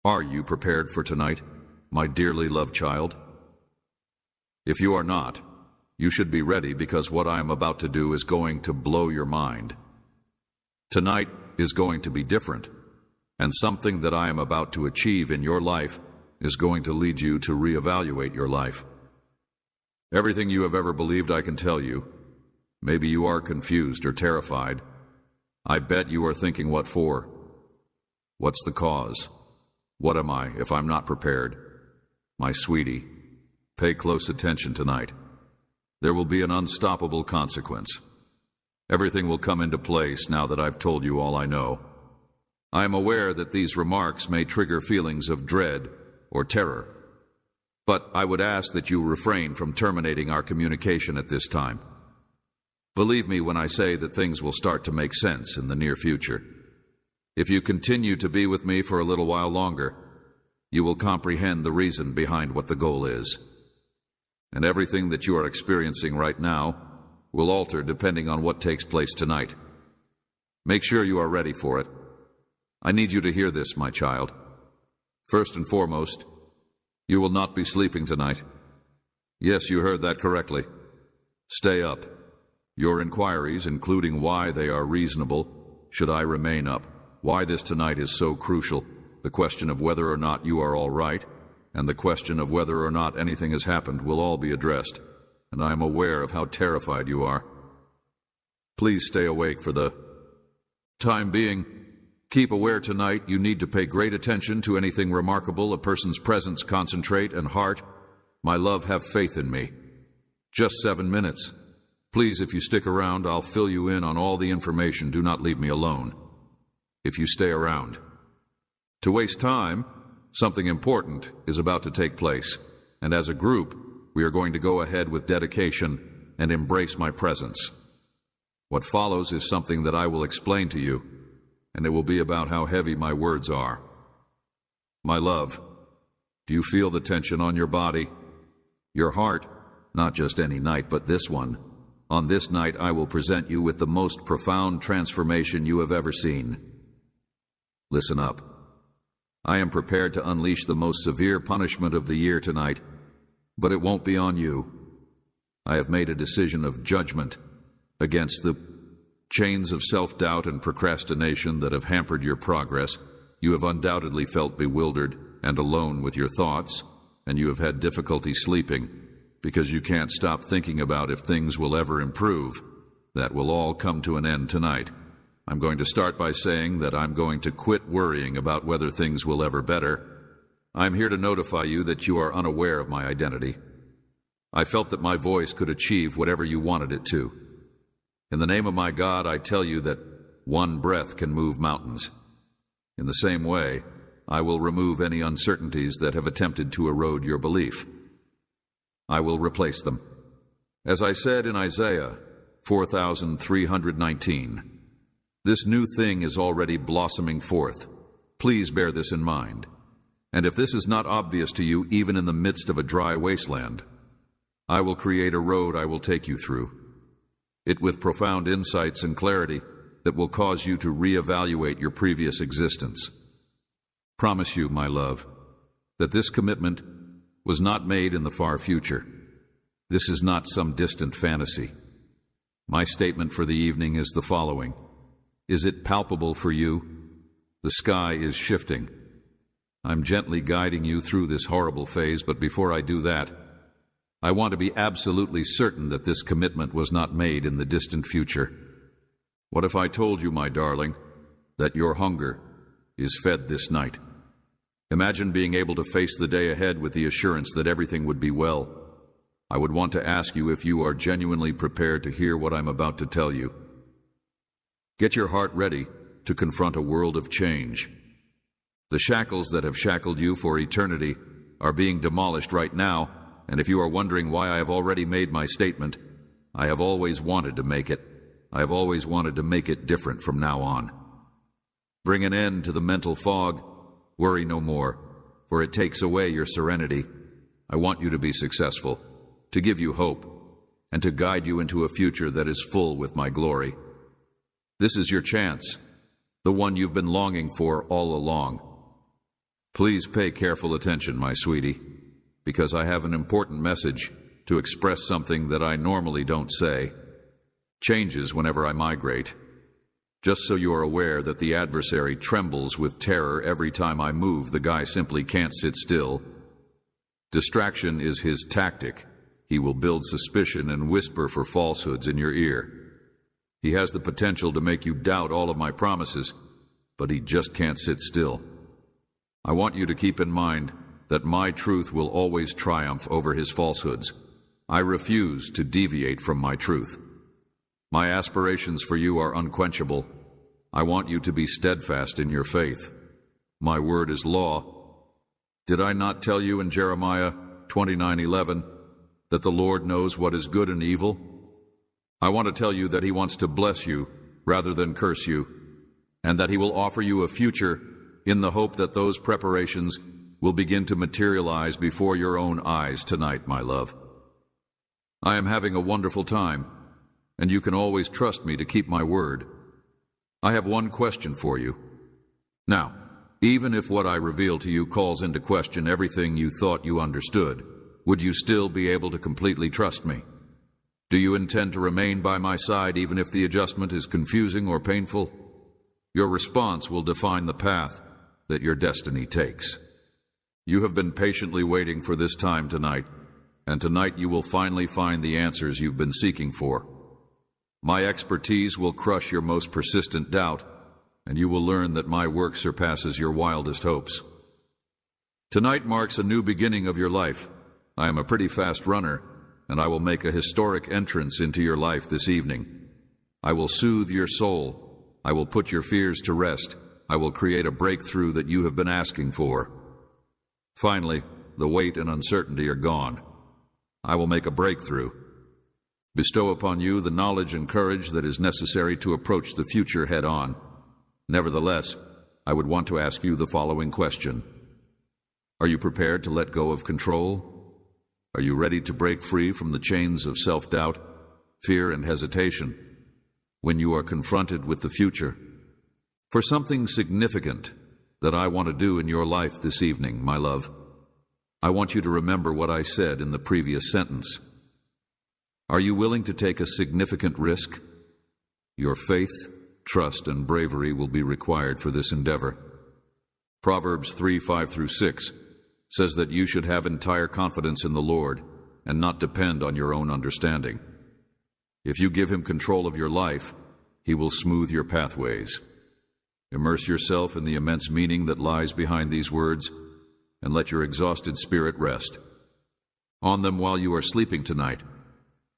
Are you prepared for tonight, my dearly loved child? If you are not, you should be ready, because what I am about to do is going to blow your mind. Tonight is going to be different, and something that I am about to achieve in your life is going to lead you to reevaluate your life. Everything you have ever believed I can tell you. Maybe you are confused or terrified. I bet you are thinking, what for? What's the cause? What am I if I'm not prepared? My sweetie, pay close attention tonight. There will be an unstoppable consequence. Everything will come into place now that I've told you all I know. I am aware that these remarks may trigger feelings of dread or terror, but I would ask that you refrain from terminating our communication at this time. Believe me when I say that things will start to make sense in the near future. If you continue to be with me for a little while longer, you will comprehend the reason behind what the goal is. And everything that you are experiencing right now will alter depending on what takes place tonight. Make sure you are ready for it. I need you to hear this, my child. First and foremost, you will not be sleeping tonight. Yes, you heard that correctly. Stay up. Your inquiries, including why they are reasonable, should I remain up, why this tonight is so crucial, the question of whether or not you are all right, and the question of whether or not anything has happened will all be addressed, and I am aware of how terrified you are. Please stay awake for the time being. Keep aware tonight. You need to pay great attention to anything remarkable, a person's presence, concentrate, and heart. My love, have faith in me. Just 7 minutes. Please, if you stick around, I'll fill you in on all the information. Do not leave me alone. If you stay around. To waste time, something important is about to take place, and as a group, we are going to go ahead with dedication and embrace my presence. What follows is something that I will explain to you, and it will be about how heavy my words are. My love, do you feel the tension on your body? Your heart? Not just any night, but this one. On this night, I will present you with the most profound transformation you have ever seen. Listen up. I am prepared to unleash the most severe punishment of the year tonight, but it won't be on you. I have made a decision of judgment against the chains of self-doubt and procrastination that have hampered your progress. You have undoubtedly felt bewildered and alone with your thoughts, and you have had difficulty sleeping because you can't stop thinking about if things will ever improve. That will all come to an end tonight. I'm going to start by saying that I'm going to quit worrying about whether things will ever better. I'm here to notify you that you are unaware of my identity. I felt that my voice could achieve whatever you wanted it to. In the name of my God, I tell you that one breath can move mountains. In the same way, I will remove any uncertainties that have attempted to erode your belief. I will replace them. As I said in Isaiah 4,319, this new thing is already blossoming forth. Please bear this in mind. And if this is not obvious to you, even in the midst of a dry wasteland, I will create a road I will take you through. It with profound insights and clarity that will cause you to reevaluate your previous existence. Promise you, my love, that this commitment was not made in the far future. This is not some distant fantasy. My statement for the evening is the following. Is it palpable for you? The sky is shifting. I'm gently guiding you through this horrible phase, but before I do that, I want to be absolutely certain that this commitment was not made in the distant future. What if I told you, my darling, that your hunger is fed this night? Imagine being able to face the day ahead with the assurance that everything would be well. I would want to ask you if you are genuinely prepared to hear what I'm about to tell you. Get your heart ready to confront a world of change. The shackles that have shackled you for eternity are being demolished right now, and if you are wondering why I have already made my statement, I have always wanted to make it. I have always wanted to make it different from now on. Bring an end to the mental fog. Worry no more, for it takes away your serenity. I want you to be successful, to give you hope, and to guide you into a future that is full with my glory. This is your chance, the one you've been longing for all along. Please pay careful attention, my sweetie, because I have an important message to express something that I normally don't say. Changes whenever I migrate. Just so you are aware that the adversary trembles with terror every time I move, the guy simply can't sit still. Distraction is his tactic. He will build suspicion and whisper for falsehoods in your ear. He has the potential to make you doubt all of my promises, but he just can't sit still. I want you to keep in mind that my truth will always triumph over his falsehoods. I refuse to deviate from my truth. My aspirations for you are unquenchable. I want you to be steadfast in your faith. My word is law. Did I not tell you in Jeremiah 29:11 that the Lord knows what is good and evil? I want to tell you that he wants to bless you rather than curse you, and that he will offer you a future in the hope that those preparations will begin to materialize before your own eyes tonight, my love. I am having a wonderful time, and you can always trust me to keep my word. I have one question for you. Now, even if what I reveal to you calls into question everything you thought you understood, would you still be able to completely trust me? Do you intend to remain by my side even if the adjustment is confusing or painful? Your response will define the path that your destiny takes. You have been patiently waiting for this time tonight, and tonight you will finally find the answers you've been seeking for. My expertise will crush your most persistent doubt, and you will learn that my work surpasses your wildest hopes. Tonight marks a new beginning of your life. I am a pretty fast runner, and I will make a historic entrance into your life this evening. I will soothe your soul. I will put your fears to rest. I will create a breakthrough that you have been asking for. Finally, the weight and uncertainty are gone. I will make a breakthrough. Bestow upon you the knowledge and courage that is necessary to approach the future head-on. Nevertheless, I would want to ask you the following question. Are you prepared to let go of control? Are you ready to break free from the chains of self-doubt, fear, and hesitation when you are confronted with the future? For something significant that I want to do in your life this evening, my love, I want you to remember what I said in the previous sentence. Are you willing to take a significant risk? Your faith, trust, and bravery will be required for this endeavor. Proverbs 3:5-6 says that you should have entire confidence in the Lord and not depend on your own understanding. If you give him control of your life, he will smooth your pathways. Immerse yourself in the immense meaning that lies behind these words, and let your exhausted spirit rest. On them while you are sleeping tonight,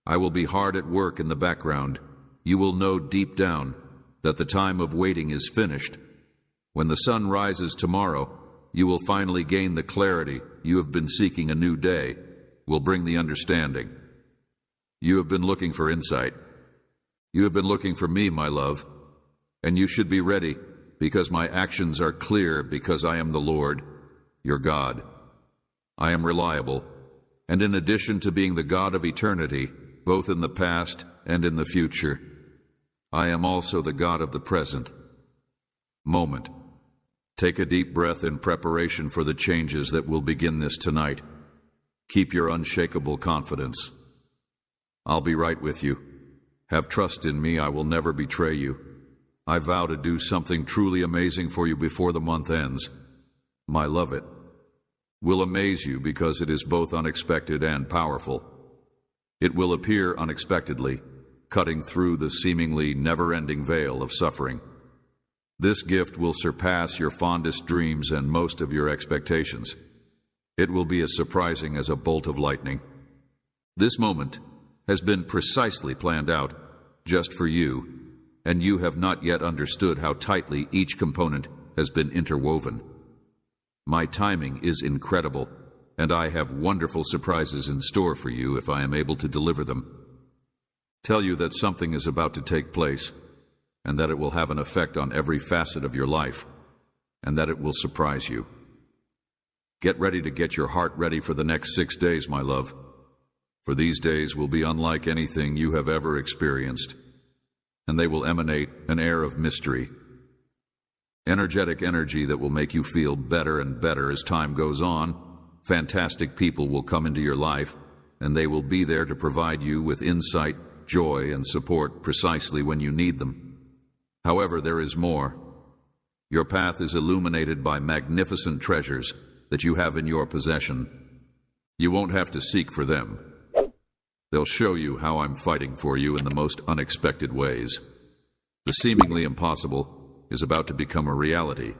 I will be hard at work in the background. You will know deep down that the time of waiting is finished. When the sun rises tomorrow, you will finally gain the clarity you have been seeking. A new day will bring the understanding. You have been looking for insight. You have been looking for me, my love, and you should be ready, because my actions are clear, because I am the Lord, your God. I am reliable, and in addition to being the God of eternity, both in the past and in the future, I am also the God of the present moment. Take a deep breath in preparation for the changes that will begin this tonight. Keep your unshakable confidence. I'll be right with you. Have trust in me. I will never betray you. I vow to do something truly amazing for you before the month ends. My love, it will amaze you because it is both unexpected and powerful. It will appear unexpectedly, cutting through the seemingly never-ending veil of suffering. This gift will surpass your fondest dreams and most of your expectations. It will be as surprising as a bolt of lightning. This moment has been precisely planned out just for you, and you have not yet understood how tightly each component has been interwoven. My timing is incredible, and I have wonderful surprises in store for you if I am able to deliver them. Tell you that something is about to take place, and that it will have an effect on every facet of your life, and that it will surprise you. Get ready to get your heart ready for the next 6 days, my love, for these days will be unlike anything you have ever experienced, and they will emanate an air of mystery. Energetic energy that will make you feel better and better as time goes on. Fantastic people will come into your life, and they will be there to provide you with insight, joy, and support precisely when you need them. However, there is more. Your path is illuminated by magnificent treasures that you have in your possession. You won't have to seek for them. They'll show you how I'm fighting for you in the most unexpected ways. The seemingly impossible is about to become a reality.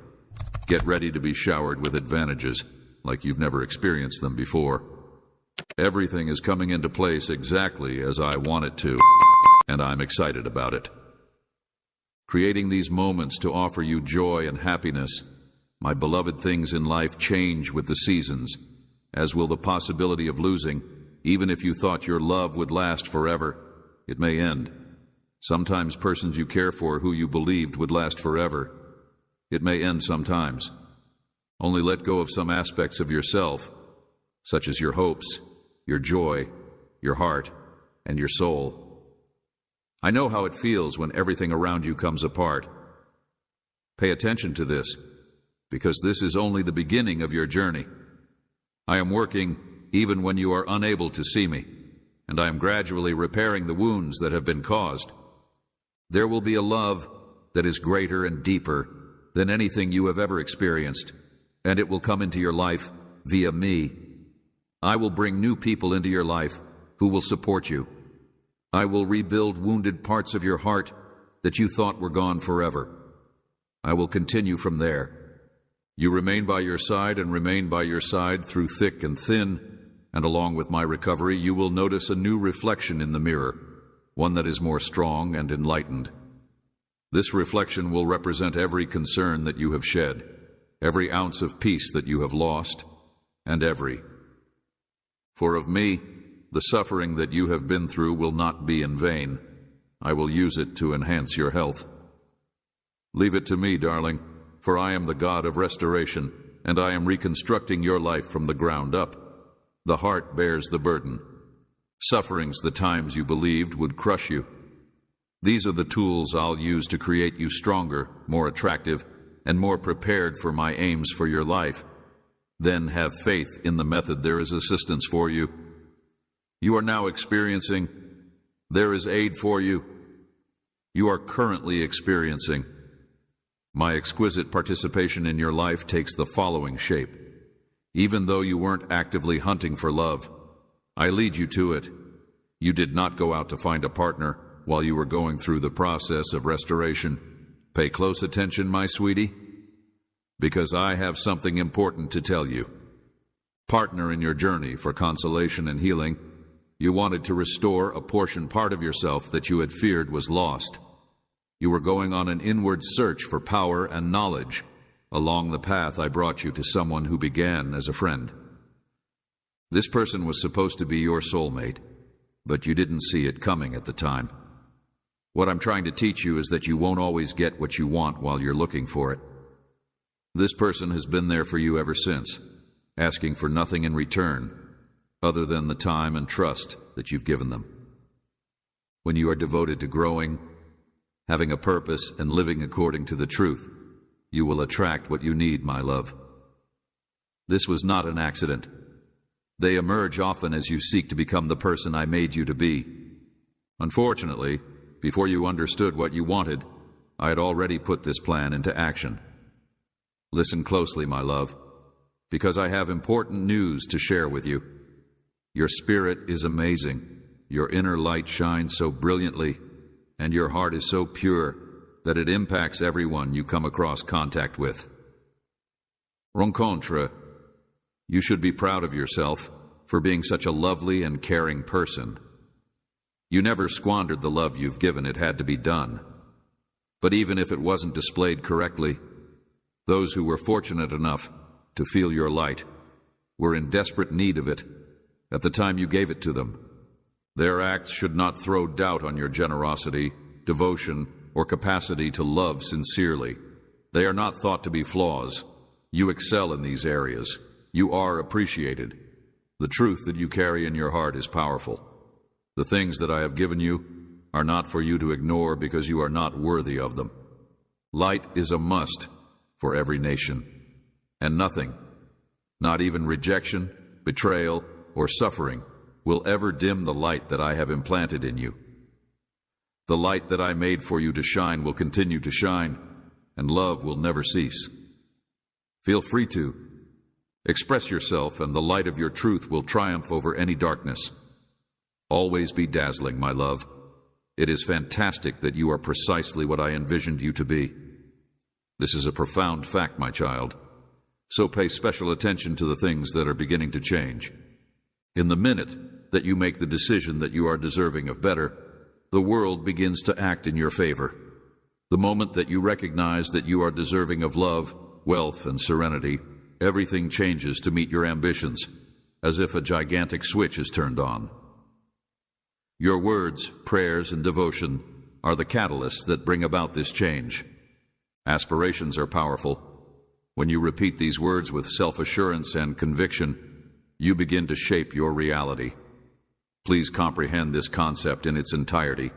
Get ready to be showered with advantages like you've never experienced them before. Everything is coming into place exactly as I want it to, and I'm excited about it. Creating these moments to offer you joy and happiness. My beloved, things in life change with the seasons, as will the possibility of losing. Even if you thought your love would last forever, it may end. Sometimes persons you care for who you believed would last forever, it may end sometimes. Only let go of some aspects of yourself, such as your hopes, your joy, your heart, and your soul. I know how it feels when everything around you comes apart. Pay attention to this, because this is only the beginning of your journey. I am working even when you are unable to see me, and I am gradually repairing the wounds that have been caused. There will be a love that is greater and deeper than anything you have ever experienced, and it will come into your life via me. I will bring new people into your life who will support you. I will rebuild wounded parts of your heart that you thought were gone forever. I will continue from there. You remain by your side and remain by your side through thick and thin, and along with my recovery, you will notice a new reflection in the mirror, one that is more strong and enlightened. This reflection will represent every concern that you have shed, every ounce of peace that you have lost, and For of me, the suffering that you have been through will not be in vain. I will use it to enhance your health. Leave it to me, darling, for I am the God of restoration, and I am reconstructing your life from the ground up. The heart bears the burden. Sufferings the times you believed would crush you. These are the tools I'll use to create you stronger, more attractive, and more prepared for my aims for your life. Then have faith in the method. There is assistance for you. You are now experiencing. There is aid for you. You are currently experiencing. My exquisite participation in your life takes the following shape. Even though you weren't actively hunting for love, I lead you to it. You did not go out to find a partner while you were going through the process of restoration. Pay close attention, my sweetie, because I have something important to tell you. Partner in your journey for consolation and healing, you wanted to restore a part of yourself that you had feared was lost. You were going on an inward search for power and knowledge. Along the path, I brought you to someone who began as a friend. This person was supposed to be your soulmate, but you didn't see it coming at the time. What I'm trying to teach you is that you won't always get what you want while you're looking for it. This person has been there for you ever since, asking for nothing in return other than the time and trust that you've given them. When you are devoted to growing, having a purpose, and living according to the truth, you will attract what you need, my love. This was not an accident. They emerge often as you seek to become the person I made you to be. Unfortunately, before you understood what you wanted, I had already put this plan into action. Listen closely, my love, because I have important news to share with you. Your spirit is amazing. Your inner light shines so brilliantly, and your heart is so pure that it impacts everyone you come across contact with. Rencontre, you should be proud of yourself for being such a lovely and caring person. You never squandered the love you've given. It had to be done. But even if it wasn't displayed correctly, those who were fortunate enough to feel your light were in desperate need of it at the time you gave it to them. Their acts should not throw doubt on your generosity, devotion, or capacity to love sincerely. They are not thought to be flaws. You excel in these areas. You are appreciated. The truth that you carry in your heart is powerful. The things that I have given you are not for you to ignore because you are not worthy of them. Light is a must, for every nation. And nothing, not even rejection, betrayal, or suffering, will ever dim the light that I have implanted in you. The light that I made for you to shine will continue to shine, and love will never cease. Feel free to express yourself, and the light of your truth will triumph over any darkness. Always be dazzling, my love. It is fantastic that you are precisely what I envisioned you to be. This is a profound fact, my child. So pay special attention to the things that are beginning to change. In the minute that you make the decision that you are deserving of better, the world begins to act in your favor. The moment that you recognize that you are deserving of love, wealth, and serenity, everything changes to meet your ambitions, as if a gigantic switch is turned on. Your words, prayers, and devotion are the catalysts that bring about this change. Aspirations are powerful. When you repeat these words with self-assurance and conviction, you begin to shape your reality. Please comprehend this concept in its entirety.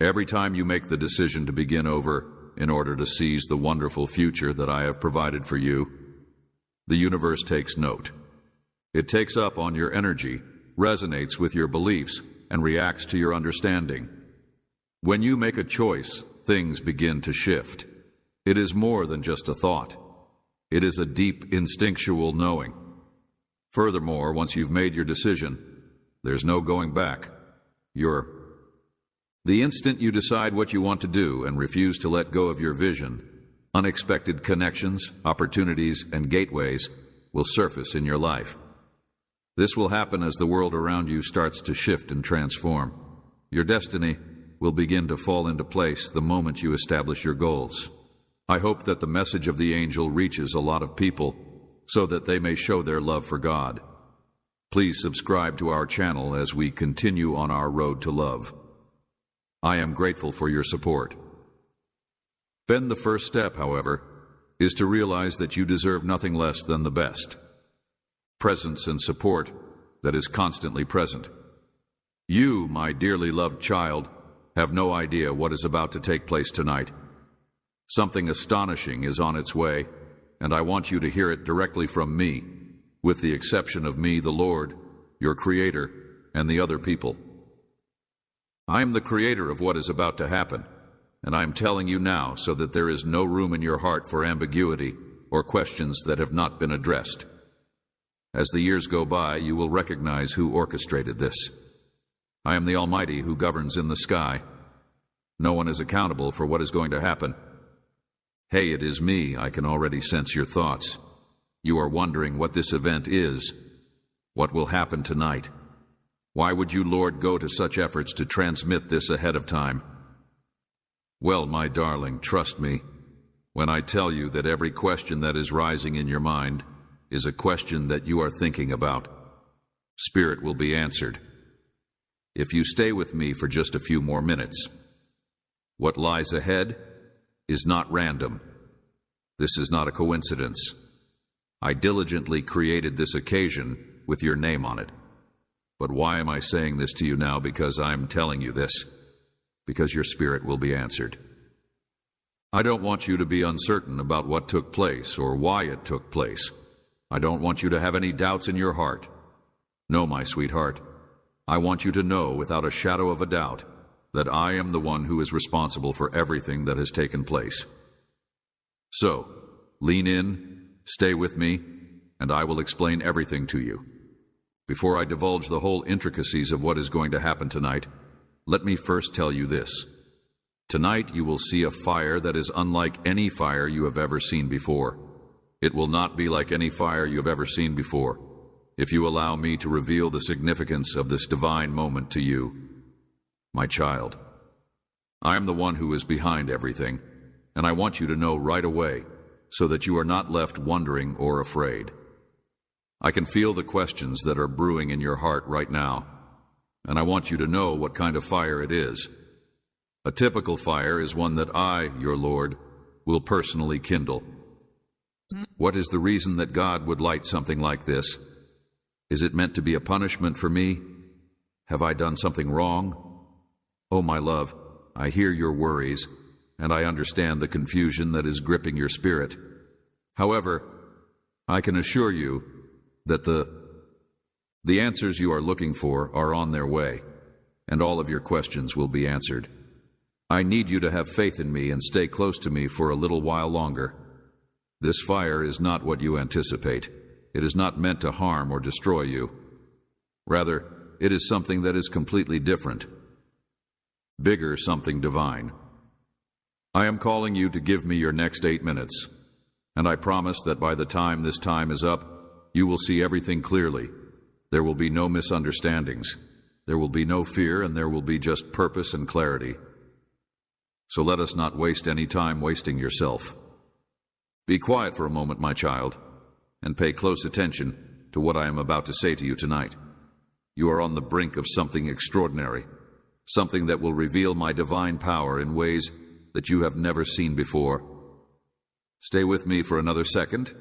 Every time you make the decision to begin over in order to seize the wonderful future that I have provided for you, the universe takes note. It takes up on your energy, resonates with your beliefs, and reacts to your understanding. When you make a choice, things begin to shift. It is more than just a thought. It is a deep instinctual knowing. Furthermore, once you've made your decision, there's no going back. The instant you decide what you want to do and refuse to let go of your vision, unexpected connections, opportunities, and gateways will surface in your life. This will happen as the world around you starts to shift and transform. Your destiny will begin to fall into place the moment you establish your goals. I hope that the message of the angel reaches a lot of people so that they may show their love for God. Please subscribe to our channel as we continue on our road to love. I am grateful for your support. Then the first step, however, is to realize that you deserve nothing less than the best. Presence and support that is constantly present. You, my dearly loved child, have no idea what is about to take place tonight. Something astonishing is on its way, and I want you to hear it directly from me, with the exception of me, the Lord, your Creator, and the other people. I am the creator of what is about to happen, and I am telling you now so that there is no room in your heart for ambiguity or questions that have not been addressed. As the years go by, you will recognize who orchestrated this. I am the Almighty who governs in the sky. No one is accountable for what is going to happen. Hey, it is me. I can already sense your thoughts. You are wondering what this event is. What will happen tonight? Why would you, Lord, go to such efforts to transmit this ahead of time? Well, my darling, trust me when I tell you that every question that is rising in your mind is a question that you are thinking about. Spirit will be answered. If you stay with me for just a few more minutes. What lies ahead is not random. This is not a coincidence. I diligently created this occasion with your name on it. But why am I saying this to you now? Because I'm telling you this. Because your spirit will be answered. I don't want you to be uncertain about what took place or why it took place. I don't want you to have any doubts in your heart. No, my sweetheart. I want you to know without a shadow of a doubt that I am the one who is responsible for everything that has taken place. So, lean in, stay with me, and I will explain everything to you. Before I divulge the whole intricacies of what is going to happen tonight, let me first tell you this. Tonight you will see a fire that is unlike any fire you have ever seen before. It will not be like any fire you have ever seen before, if you allow me to reveal the significance of this divine moment to you. My child, I am the one who is behind everything, and I want you to know right away so that you are not left wondering or afraid. I can feel the questions that are brewing in your heart right now, and I want you to know what kind of fire it is. A typical fire is one that I, your Lord, will personally kindle. What is the reason that God would light something like this? Is it meant to be a punishment for me? Have I done something wrong? Oh, my love, I hear your worries, and I understand the confusion that is gripping your spirit. However, I can assure you that the answers you are looking for are on their way, and all of your questions will be answered. I need you to have faith in me and stay close to me for a little while longer. This fire is not what you anticipate. It is not meant to harm or destroy you. Rather, it is something that is completely different. Bigger, something divine. I am calling you to give me your next 8 minutes, and I promise that by the time this time is up, you will see everything clearly. There will be no misunderstandings. There will be no fear, and there will be just purpose and clarity. So let us not waste any time wasting yourself. Be quiet for a moment, my child, and pay close attention to what I am about to say to you tonight. You are on the brink of something extraordinary, something that will reveal my divine power in ways that you have never seen before. Stay with me for another second,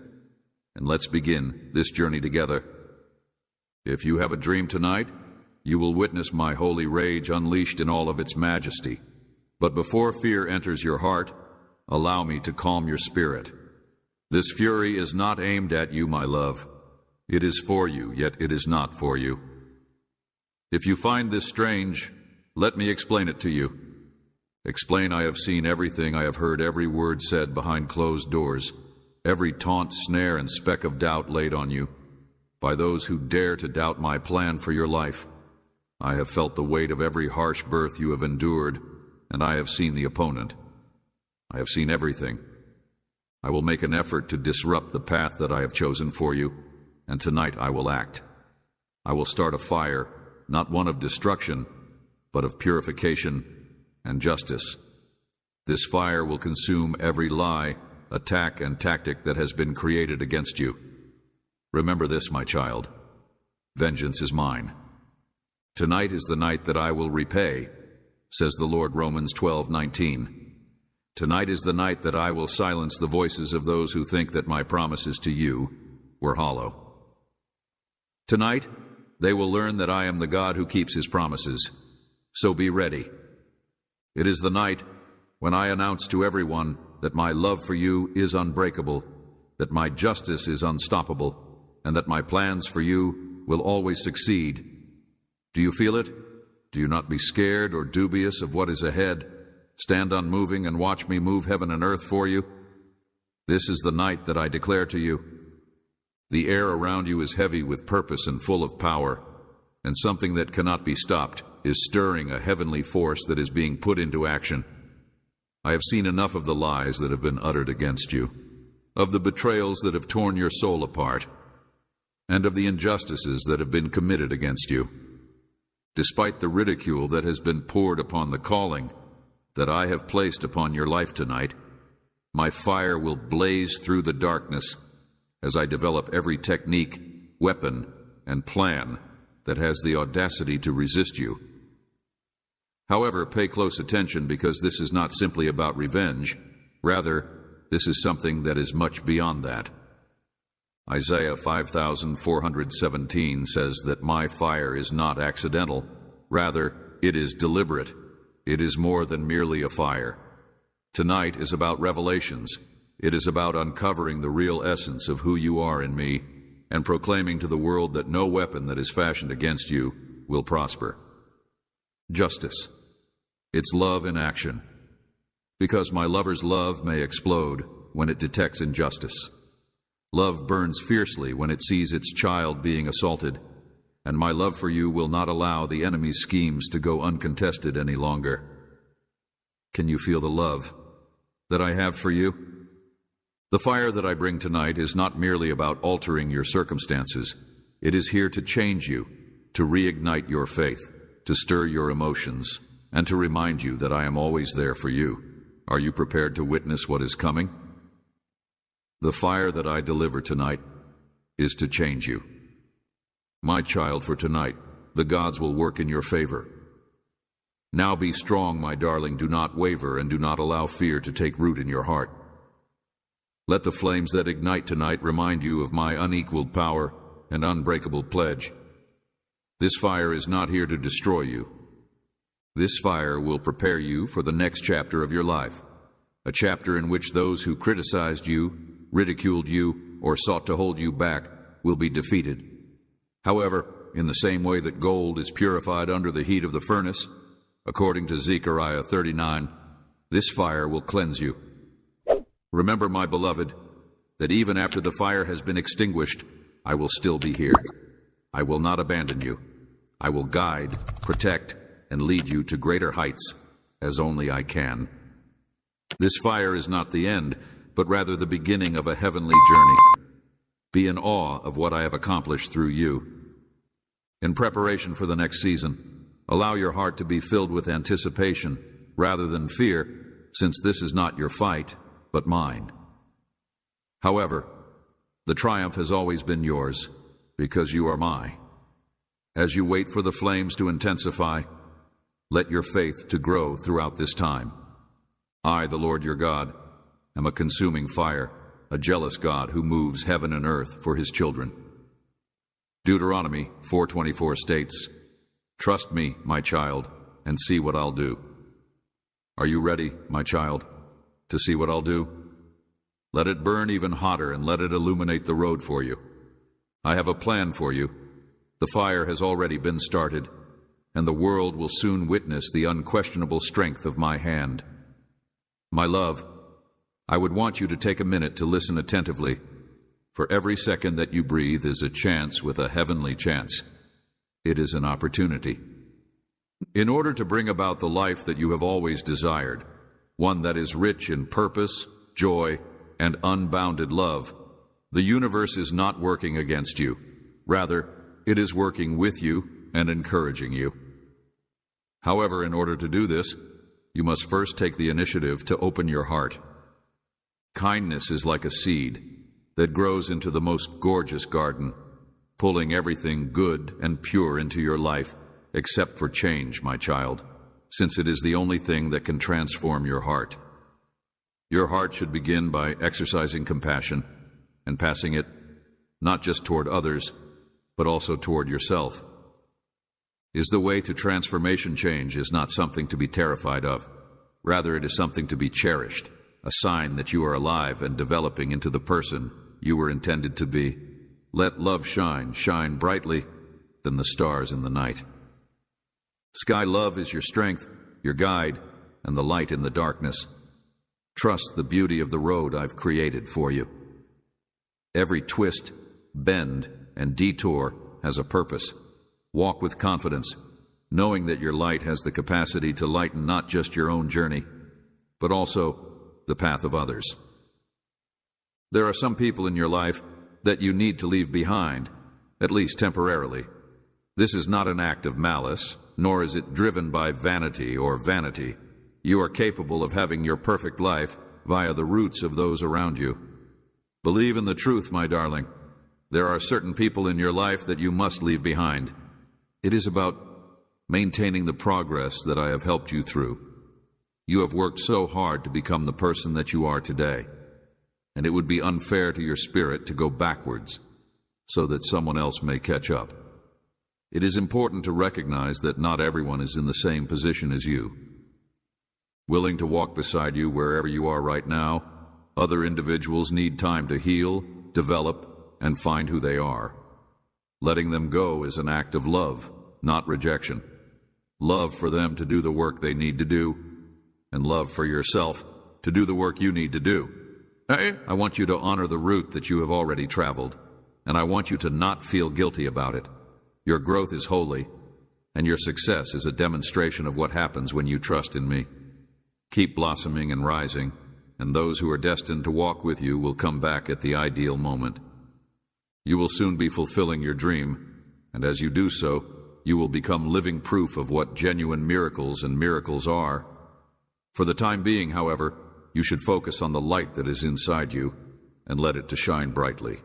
and let's begin this journey together. If you have a dream tonight, you will witness my holy rage unleashed in all of its majesty. But before fear enters your heart, allow me to calm your spirit. This fury is not aimed at you, my love. It is for you, yet it is not for you. If you find this strange, let me explain it to you. Explain I have seen everything, I have heard every word said behind closed doors, every taunt, snare, and speck of doubt laid on you by those who dare to doubt my plan for your life. I have felt the weight of every harsh birth you have endured, and I have seen the opponent. I have seen everything. I will make an effort to disrupt the path that I have chosen for you, and tonight I will act. I will start a fire, not one of destruction, but of purification and justice. This fire will consume every lie, attack, and tactic that has been created against you. Remember this, my child. Vengeance is mine. Tonight is the night that I will repay, says the Lord, Romans 12:19. Tonight is the night that I will silence the voices of those who think that my promises to you were hollow. Tonight, they will learn that I am the God who keeps his promises. So be ready. It is the night when I announce to everyone that my love for you is unbreakable, that my justice is unstoppable, and that my plans for you will always succeed. Do you feel it? Do you not be scared or dubious of what is ahead? Stand unmoving and watch me move heaven and earth for you. This is the night that I declare to you. The air around you is heavy with purpose and full of power, and something that cannot be stopped is stirring a heavenly force that is being put into action. I have seen enough of the lies that have been uttered against you, of the betrayals that have torn your soul apart, and of the injustices that have been committed against you. Despite the ridicule that has been poured upon the calling that I have placed upon your life tonight, my fire will blaze through the darkness as I develop every technique, weapon, and plan that has the audacity to resist you. However, pay close attention, because this is not simply about revenge. Rather, this is something that is much beyond that. Isaiah 5,417 says that my fire is not accidental. Rather, it is deliberate. It is more than merely a fire. Tonight is about revelations. It is about uncovering the real essence of who you are in me and proclaiming to the world that no weapon that is fashioned against you will prosper. Justice. It's love in action. Because my lover's love may explode when it detects injustice. Love burns fiercely when it sees its child being assaulted, and my love for you will not allow the enemy's schemes to go uncontested any longer. Can you feel the love that I have for you? The fire that I bring tonight is not merely about altering your circumstances. It is here to change you, to reignite your faith, to stir your emotions, and to remind you that I am always there for you. Are you prepared to witness what is coming? The fire that I deliver tonight is to change you. My child, for tonight, the gods will work in your favor. Now be strong, my darling. Do not waver, and do not allow fear to take root in your heart. Let the flames that ignite tonight remind you of my unequaled power and unbreakable pledge. This fire is not here to destroy you. This fire will prepare you for the next chapter of your life, a chapter in which those who criticized you ridiculed you, or sought to hold you back will be defeated. However, in the same way that gold is purified under the heat of the furnace, according to Zechariah 39, this fire will cleanse you. Remember, my beloved, that even after the fire has been extinguished, I will still be here. I will not abandon you. I will guide, protect, and lead you to greater heights, as only I can. This fire is not the end, but rather the beginning of a heavenly journey. Be in awe of what I have accomplished through you. In preparation for the next season, allow your heart to be filled with anticipation rather than fear, since this is not your fight, but mine. However, the triumph has always been yours, because you are mine. As you wait for the flames to intensify, let your faith to grow throughout this time. I, the Lord your God, am a consuming fire, a jealous God who moves heaven and earth for his children. Deuteronomy 4:24 states, "Trust me, my child, and see what I'll do." Are you ready, my child, to see what I'll do? Let it burn even hotter and let it illuminate the road for you. I have a plan for you. The fire has already been started, and the world will soon witness the unquestionable strength of my hand. My love, I would want you to take a minute to listen attentively, for every second that you breathe is a chance with a heavenly chance. It is an opportunity. In order to bring about the life that you have always desired, one that is rich in purpose, joy, and unbounded love, the universe is not working against you. Rather, it is working with you and encouraging you. However, in order to do this, you must first take the initiative to open your heart. Kindness is like a seed that grows into the most gorgeous garden, pulling everything good and pure into your life, except for change, my child, since it is the only thing that can transform your heart. Your heart should begin by exercising compassion and passing it not just toward others, but also toward yourself. Is the way to transformation change is not something to be terrified of. Rather, it is something to be cherished, a sign that you are alive and developing into the person you were intended to be. Let love shine brightly than the stars in the night. Sky love is your strength, your guide, and the light in the darkness. Trust the beauty of the road I've created for you. Every twist, bend, and detour has a purpose. Walk with confidence, knowing that your light has the capacity to lighten not just your own journey, but also the path of others. There are some people in your life that you need to leave behind, at least temporarily. This is not an act of malice, nor is it driven by vanity or vanity. You are capable of having your perfect life via the roots of those around you. Believe in the truth, my darling. There are certain people in your life that you must leave behind. It is about maintaining the progress that I have helped you through. You have worked so hard to become the person that you are today, and it would be unfair to your spirit to go backwards so that someone else may catch up. It is important to recognize that not everyone is in the same position as you. Willing to walk beside you wherever you are right now, other individuals need time to heal, develop, and find who they are. Letting them go is an act of love, not rejection. Love for them to do the work they need to do, and love for yourself to do the work you need to do. I want you to honor the route that you have already traveled, and I want you to not feel guilty about it. Your growth is holy, and your success is a demonstration of what happens when you trust in me. Keep blossoming and rising, and those who are destined to walk with you will come back at the ideal moment. You will soon be fulfilling your dream, and as you do so, you will become living proof of what genuine miracles and miracles are. For the time being, however, you should focus on the light that is inside you and let it to shine brightly.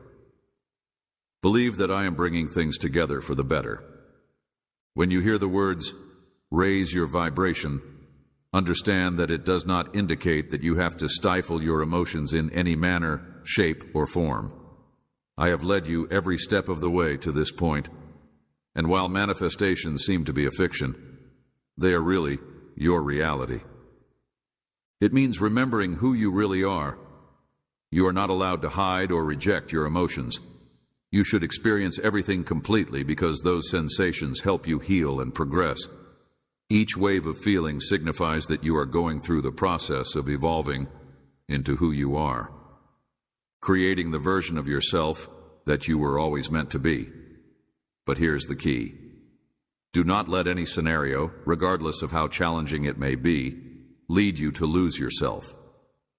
Believe that I am bringing things together for the better. When you hear the words, "raise your vibration," understand that it does not indicate that you have to stifle your emotions in any manner, shape, or form. I have led you every step of the way to this point, and while manifestations seem to be a fiction, they are really your reality. It means remembering who you really are. You are not allowed to hide or reject your emotions. You should experience everything completely because those sensations help you heal and progress. Each wave of feeling signifies that you are going through the process of evolving into who you are, creating the version of yourself that you were always meant to be. But here's the key. Do not let any scenario, regardless of how challenging it may be, lead you to lose yourself.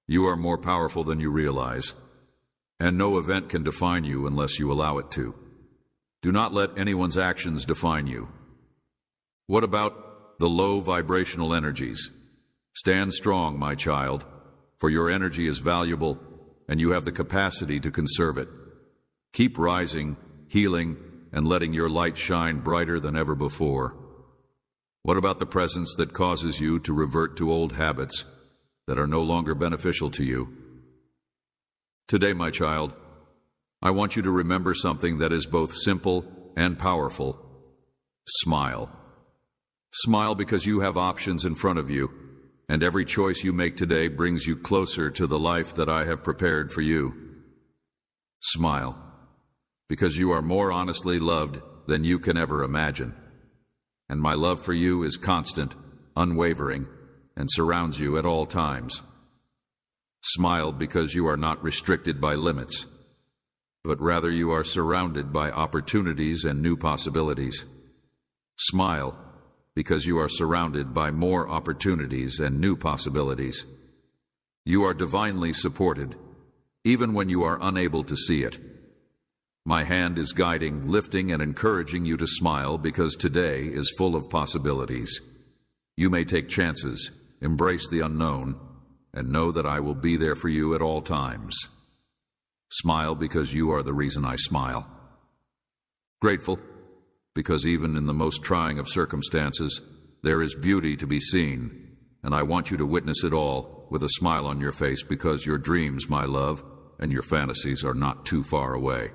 You are more powerful than you realize, and no event can define you unless you allow it to. Do not let anyone's actions define you. What about the low vibrational energies? Stand strong, my child, for your energy is valuable and you have the capacity to conserve it. Keep rising, healing, and letting your light shine brighter than ever before. What about the presence that causes you to revert to old habits that are no longer beneficial to you? Today, my child, I want you to remember something that is both simple and powerful. Smile. Smile because you have options in front of you, and every choice you make today brings you closer to the life that I have prepared for you. Smile because you are more honestly loved than you can ever imagine. And my love for you is constant, unwavering, and surrounds you at all times. Smile because you are not restricted by limits, but rather you are surrounded by opportunities and new possibilities. Smile because you are surrounded by more opportunities and new possibilities. You are divinely supported, even when you are unable to see it. My hand is guiding, lifting, and encouraging you to smile because today is full of possibilities. You may take chances, embrace the unknown, and know that I will be there for you at all times. Smile because you are the reason I smile. Grateful because even in the most trying of circumstances, there is beauty to be seen, and I want you to witness it all with a smile on your face because your dreams, my love, and your fantasies are not too far away.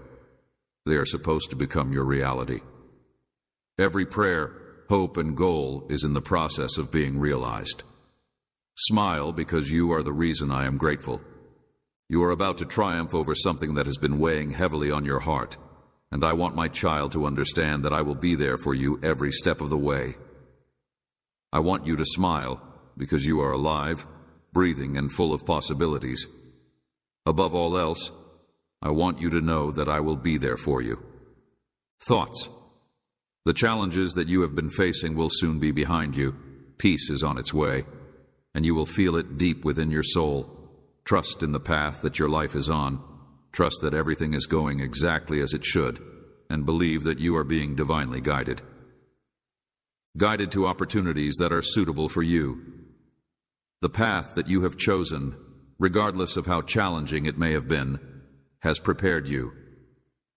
They are supposed to become your reality. Every prayer, hope, and goal is in the process of being realized. Smile because you are the reason I am grateful. You are about to triumph over something that has been weighing heavily on your heart, and I want my child to understand that I will be there for you every step of the way. I want you to smile because you are alive, breathing, and full of possibilities. Above all else, I want you to know that I will be there for you. Thoughts. The challenges that you have been facing will soon be behind you. Peace is on its way, and you will feel it deep within your soul. Trust in the path that your life is on. Trust that everything is going exactly as it should, and believe that you are being divinely guided. Guided to opportunities that are suitable for you. The path that you have chosen, regardless of how challenging it may have been, has prepared you.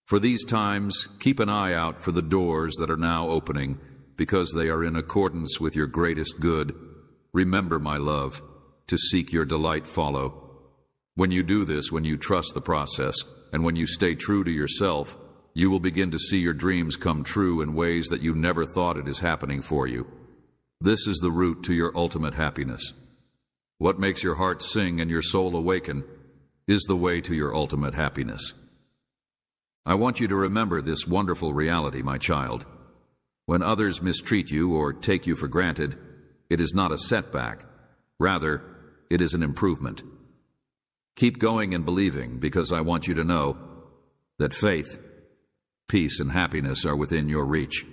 For these times, keep an eye out for the doors that are now opening, because they are in accordance with your greatest good. Remember, my love, to seek your delight follow. When you do this, when you trust the process, and when you stay true to yourself, you will begin to see your dreams come true in ways that you never thought it is happening for you. This is the route to your ultimate happiness. What makes your heart sing and your soul awaken is the way to your ultimate happiness. I want you to remember this wonderful reality, my child. When others mistreat you or take you for granted, it is not a setback. Rather, it is an improvement. Keep going and believing, because I want you to know that faith, peace, and happiness are within your reach.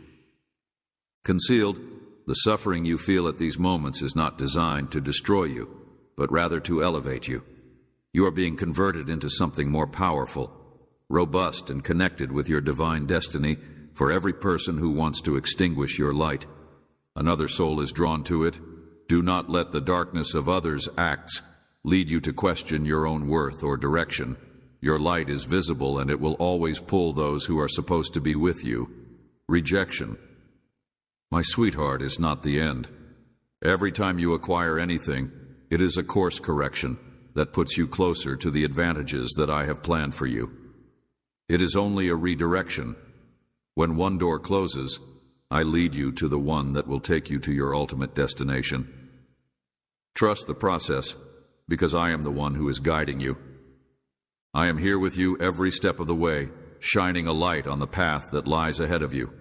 Concealed, the suffering you feel at these moments is not designed to destroy you, but rather to elevate you. You are being converted into something more powerful, robust, and connected with your divine destiny. For every person who wants to extinguish your light, another soul is drawn to it. Do not let the darkness of others' acts lead you to question your own worth or direction. Your light is visible, and it will always pull those who are supposed to be with you. Rejection, my sweetheart, is not the end. Every time you acquire anything, it is a course correction that puts you closer to the advantages that I have planned for you. It is only a redirection. When one door closes, I lead you to the one that will take you to your ultimate destination. Trust the process, because I am the one who is guiding you. I am here with you every step of the way, shining a light on the path that lies ahead of you.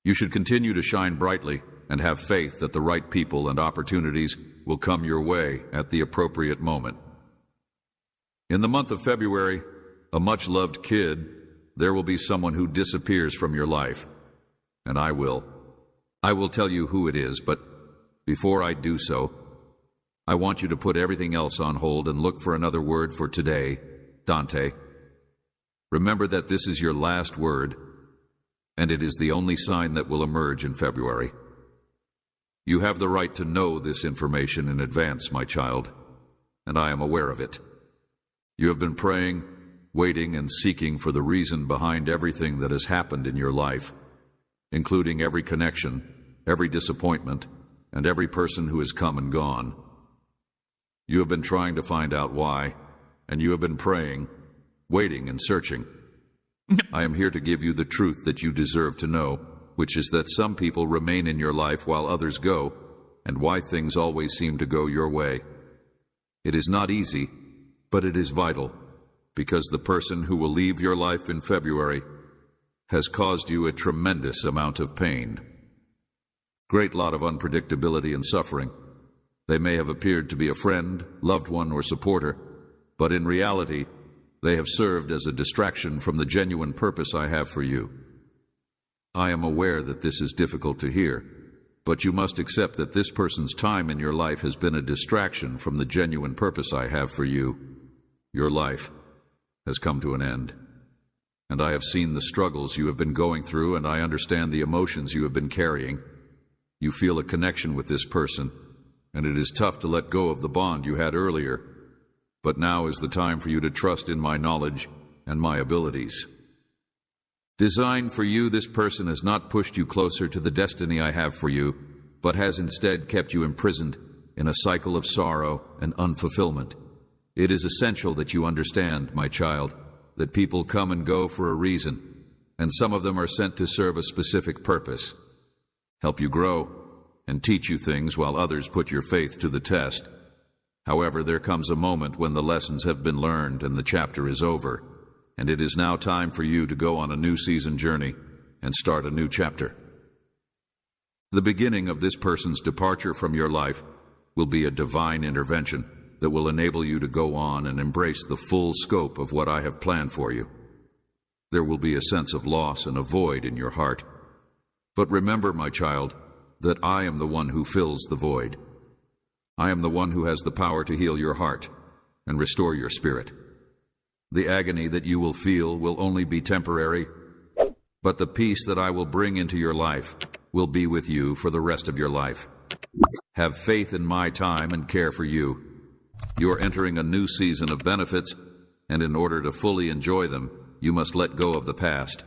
You should continue to shine brightly and have faith that the right people and opportunities will come your way at the appropriate moment. In the month of February, a much-loved kid, there will be someone who disappears from your life, and I will tell you who it is, but before I do so, I want you to put everything else on hold and look for another word for today, Dante. Remember that this is your last word, and it is the only sign that will emerge in February. You have the right to know this information in advance, my child, and I am aware of it. You have been praying, waiting, and seeking for the reason behind everything that has happened in your life, including every connection, every disappointment, and every person who has come and gone. You have been trying to find out why, and you have been praying, waiting, and searching. I am here to give you the truth that you deserve to know, which is that some people remain in your life while others go, and why things always seem to go your way. It is not easy, but it is vital, because the person who will leave your life in February has caused you a tremendous amount of pain. Great lot of unpredictability and suffering. They may have appeared to be a friend, loved one, or supporter, but in reality, they have served as a distraction from the genuine purpose I have for you. I am aware that this is difficult to hear, but you must accept that this person's time in your life has been a distraction from the genuine purpose I have for you. Your life has come to an end, and I have seen the struggles you have been going through, and I understand the emotions you have been carrying. You feel a connection with this person, and it is tough to let go of the bond you had earlier, but now is the time for you to trust in my knowledge and my abilities. Designed for you, this person has not pushed you closer to the destiny I have for you, but has instead kept you imprisoned in a cycle of sorrow and unfulfillment. It is essential that you understand, my child, that people come and go for a reason, and some of them are sent to serve a specific purpose. Help you grow and teach you things while others put your faith to the test. However, there comes a moment when the lessons have been learned and the chapter is over, and it is now time for you to go on a new season journey and start a new chapter. The beginning of this person's departure from your life will be a divine intervention that will enable you to go on and embrace the full scope of what I have planned for you. There will be a sense of loss and a void in your heart. But remember, my child, that I am the one who fills the void. I am the one who has the power to heal your heart and restore your spirit. The agony that you will feel will only be temporary, but the peace that I will bring into your life will be with you for the rest of your life. Have faith in my time and care for you. You are entering a new season of benefits, and in order to fully enjoy them, you must let go of the past.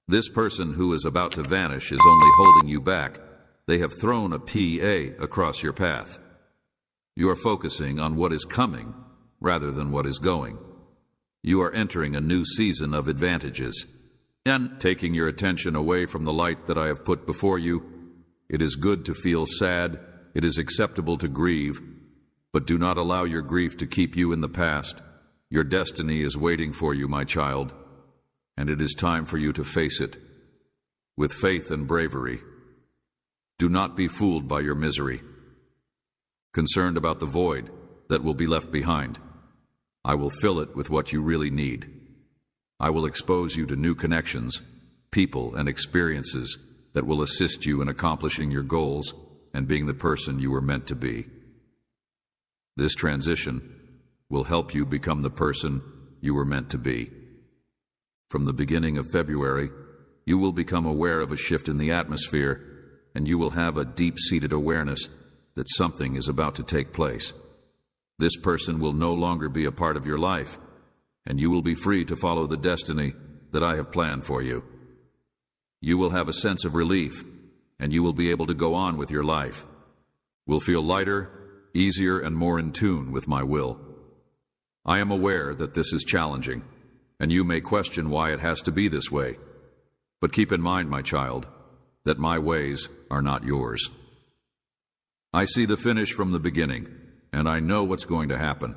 This person who is about to vanish is only holding you back. They have thrown a PA across your path. You are focusing on what is coming rather than what is going. You are entering a new season of advantages, and taking your attention away from the light that I have put before you. It is good to feel sad. It is acceptable to grieve. But do not allow your grief to keep you in the past. Your destiny is waiting for you, my child, and it is time for you to face it with faith and bravery. Do not be fooled by your misery. Concerned about the void that will be left behind, I will fill it with what you really need. I will expose you to new connections, people, and experiences that will assist you in accomplishing your goals and being the person you were meant to be. This transition will help you become the person you were meant to be. From the beginning of February, you will become aware of a shift in the atmosphere, and you will have a deep-seated awareness that something is about to take place. This person will no longer be a part of your life, and you will be free to follow the destiny that I have planned for you. You will have a sense of relief, and you will be able to go on with your life. Will feel lighter, easier, and more in tune with my will. I am aware that this is challenging, and you may question why it has to be this way. But keep in mind, my child, that my ways are not yours. I see the finish from the beginning, and I know what's going to happen.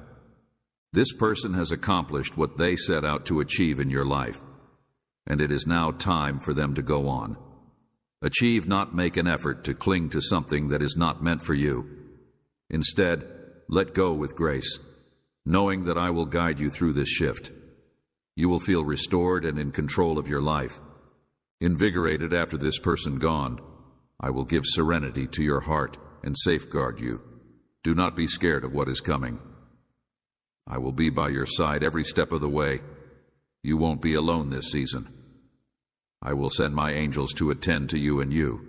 This person has accomplished what they set out to achieve in your life, and it is now time for them to go on. Achieve, not make an effort to cling to something that is not meant for you. Instead, let go with grace, knowing that I will guide you through this shift. You will feel restored and in control of your life. Invigorated after this person gone, I will give serenity to your heart and safeguard you. Do not be scared of what is coming. I will be by your side every step of the way. You won't be alone this season. I will send my angels to attend to you and you.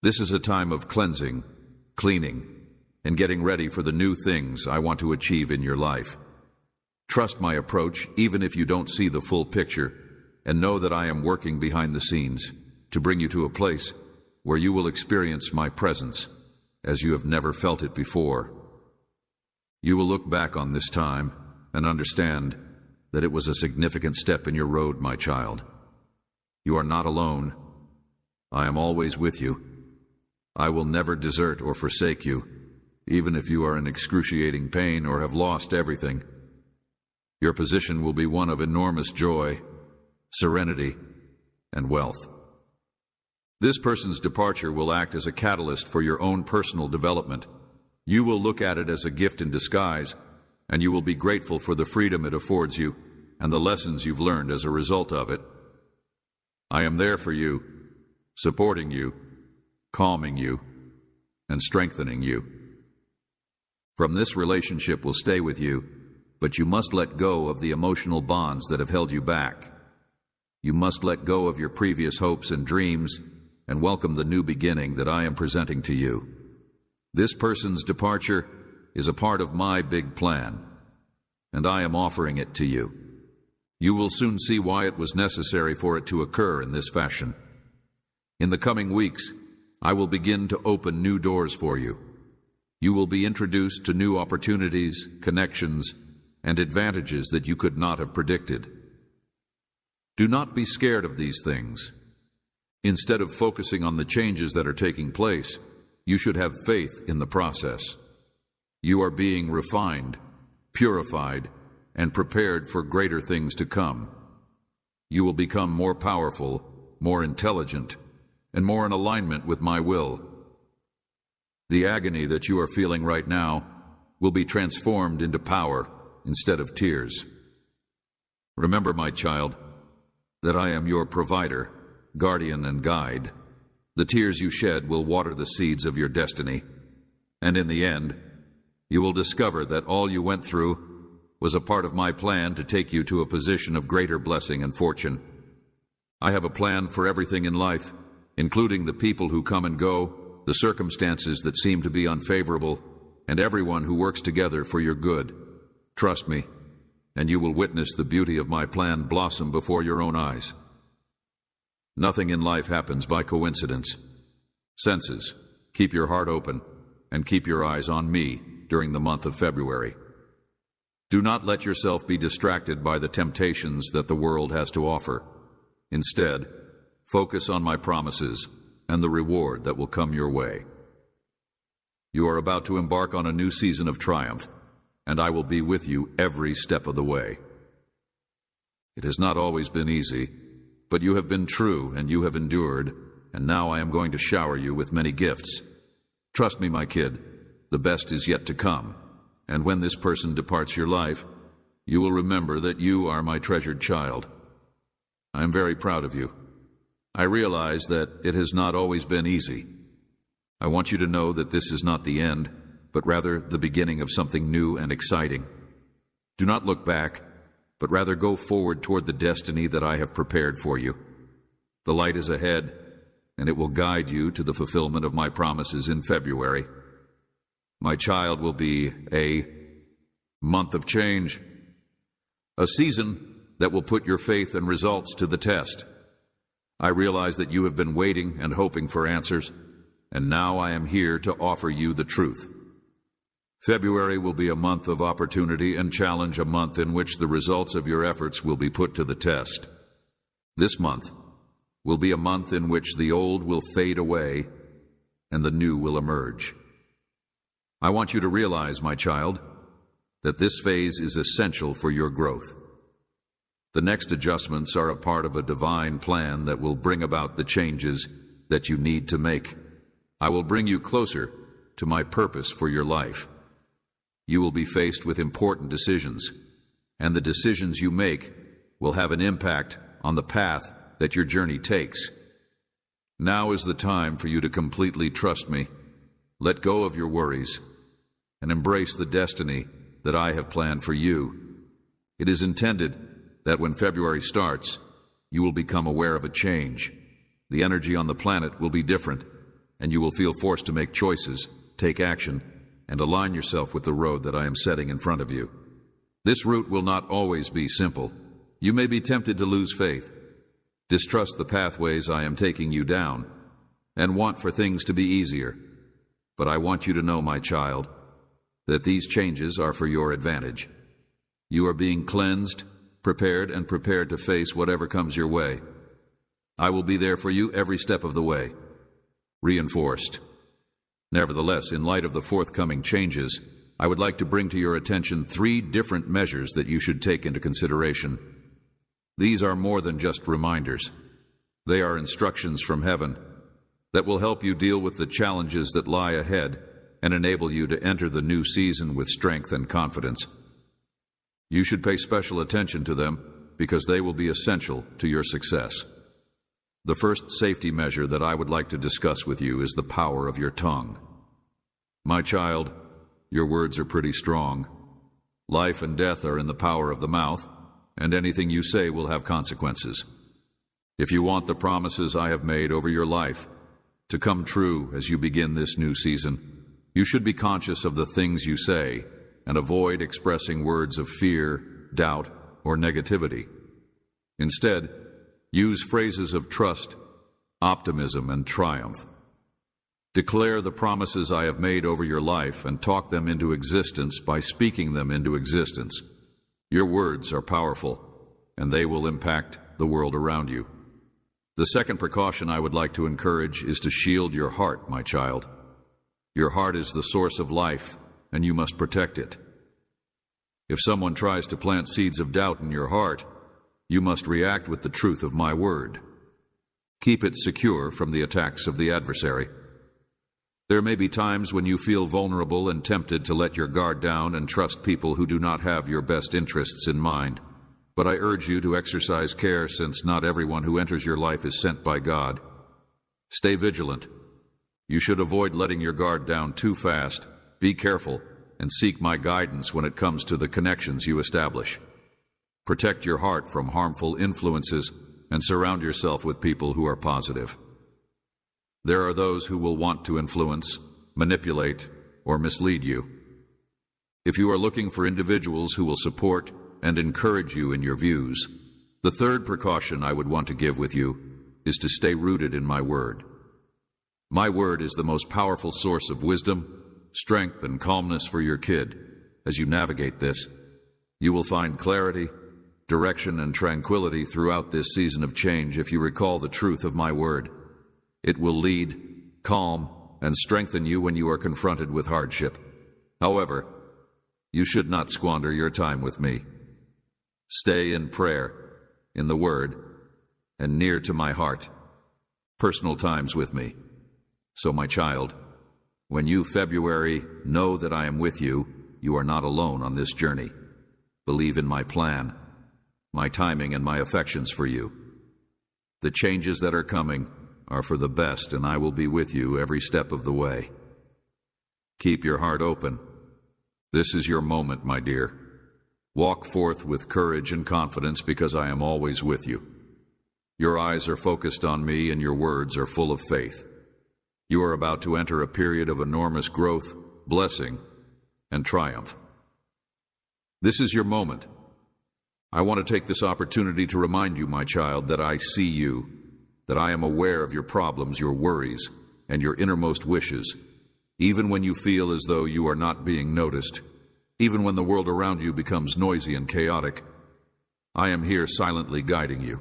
This is a time of cleansing, cleaning, and getting ready for the new things I want to achieve in your life. Trust my approach even if you don't see the full picture, and know that I am working behind the scenes to bring you to a place where you will experience my presence as you have never felt it before. You will look back on this time and understand that it was a significant step in your road, my child. You are not alone. I am always with you. I will never desert or forsake you, even if you are in excruciating pain or have lost everything. Your position will be one of enormous joy, serenity, and wealth. This person's departure will act as a catalyst for your own personal development. You will look at it as a gift in disguise, and you will be grateful for the freedom it affords you and the lessons you've learned as a result of it. I am there for you, supporting you, calming you, and strengthening you. From this relationship will stay with you, but you must let go of the emotional bonds that have held you back. You must let go of your previous hopes and dreams and welcome the new beginning that I am presenting to you. This person's departure is a part of my big plan, and I am offering it to you. You will soon see why it was necessary for it to occur in this fashion. In the coming weeks, I will begin to open new doors for you. You will be introduced to new opportunities, connections, and advantages that you could not have predicted. Do not be scared of these things. Instead of focusing on the changes that are taking place, you should have faith in the process. You are being refined, purified, and prepared for greater things to come. You will become more powerful, more intelligent, and more in alignment with my will. The agony that you are feeling right now will be transformed into power instead of tears. Remember, my child, that I am your provider, guardian, and guide. The tears you shed will water the seeds of your destiny, and in the end, you will discover that all you went through was a part of my plan to take you to a position of greater blessing and fortune. I have a plan for everything in life, including the people who come and go, the circumstances that seem to be unfavorable, and everyone who works together for your good. Trust me, and you will witness the beauty of my plan blossom before your own eyes. Nothing in life happens by coincidence. Senses, keep your heart open, and keep your eyes on me during the month of February. Do not let yourself be distracted by the temptations that the world has to offer. Instead, focus on my promises and the reward that will come your way. You are about to embark on a new season of triumph, and I will be with you every step of the way. It has not always been easy, but you have been true and you have endured, and now I am going to shower you with many gifts. Trust me, my kid, the best is yet to come. And when this person departs your life, you will remember that you are my treasured child. I am very proud of you. I realize that it has not always been easy. I want you to know that this is not the end, but rather the beginning of something new and exciting. Do not look back, but rather go forward toward the destiny that I have prepared for you. The light is ahead, and it will guide you to the fulfillment of my promises in February. My child will be a month of change, a season that will put your faith and results to the test. I realize that you have been waiting and hoping for answers, and now I am here to offer you the truth. February will be a month of opportunity and challenge, a month in which the results of your efforts will be put to the test. This month will be a month in which the old will fade away and the new will emerge. I want you to realize, my child, that this phase is essential for your growth. The next adjustments are a part of a divine plan that will bring about the changes that you need to make. I will bring you closer to my purpose for your life. You will be faced with important decisions, and the decisions you make will have an impact on the path that your journey takes. Now is the time for you to completely trust me, let go of your worries, and embrace the destiny that I have planned for you. It is intended that when February starts, you will become aware of a change. The energy on the planet will be different, and you will feel forced to make choices, take action, and align yourself with the road that I am setting in front of you. This route will not always be simple. You may be tempted to lose faith, distrust the pathways I am taking you down, and want for things to be easier. But I want you to know, my child, that these changes are for your advantage. You are being cleansed, prepared to face whatever comes your way. I will be there for you every step of the way. Reinforced. Nevertheless, in light of the forthcoming changes, I would like to bring to your attention 3 different measures that you should take into consideration. These are more than just reminders. They are instructions from heaven that will help you deal with the challenges that lie ahead and enable you to enter the new season with strength and confidence. You should pay special attention to them because they will be essential to your success. The first safety measure that I would like to discuss with you is the power of your tongue. My child, your words are pretty strong. Life and death are in the power of the mouth, and anything you say will have consequences. If you want the promises I have made over your life to come true as you begin this new season, you should be conscious of the things you say and avoid expressing words of fear, doubt, or negativity. Instead, use phrases of trust, optimism, and triumph. Declare the promises I have made over your life and talk them into existence by speaking them into existence. Your words are powerful, and they will impact the world around you. The second precaution I would like to encourage is to shield your heart, my child. Your heart is the source of life, and you must protect it. If someone tries to plant seeds of doubt in your heart, you must react with the truth of my word. Keep it secure from the attacks of the adversary. There may be times when you feel vulnerable and tempted to let your guard down and trust people who do not have your best interests in mind. But I urge you to exercise care, since not everyone who enters your life is sent by God. Stay vigilant. You should avoid letting your guard down too fast. Be careful and seek my guidance when it comes to the connections you establish. Protect your heart from harmful influences and surround yourself with people who are positive. There are those who will want to influence, manipulate, or mislead you. If you are looking for individuals who will support and encourage you in your views, the third precaution I would want to give with you is to stay rooted in my word. My word is the most powerful source of wisdom, strength, and calmness for your kid. As you navigate this, you will find clarity, direction, and tranquility throughout this season of change if you recall the truth of my word. It will lead, calm, and strengthen you when you are confronted with hardship. However, you should not squander your time with me. Stay in prayer, in the Word, and near to my heart. Personal times with me. So, my child, when you February know that I am with you, you are not alone on this journey. Believe in my plan, my timing, and my affections for you. The changes that are coming are for the best, and I will be with you every step of the way. Keep your heart open. This is your moment, my dear. Walk forth with courage and confidence, because I am always with you. Your eyes are focused on me, and your words are full of faith. You are about to enter a period of enormous growth, blessing, and triumph. This is your moment. I want to take this opportunity to remind you, my child, that I see you, that I am aware of your problems, your worries, and your innermost wishes, even when you feel as though you are not being noticed, even when the world around you becomes noisy and chaotic. I am here silently guiding you.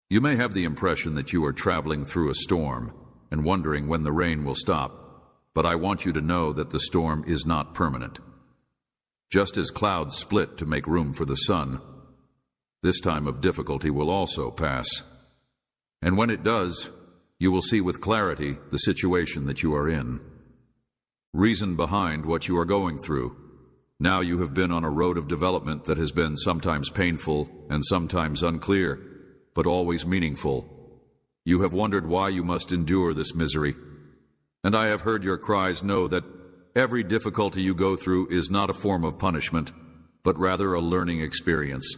You may have the impression that you are traveling through a storm and wondering when the rain will stop, but I want you to know that the storm is not permanent. Just as clouds split to make room for the sun, this time of difficulty will also pass. And when it does, you will see with clarity the situation that you are in. Reason behind what you are going through. Now you have been on a road of development that has been sometimes painful and sometimes unclear, but always meaningful. You have wondered why you must endure this misery. And I have heard your cries. Know that every difficulty you go through is not a form of punishment, but rather a learning experience.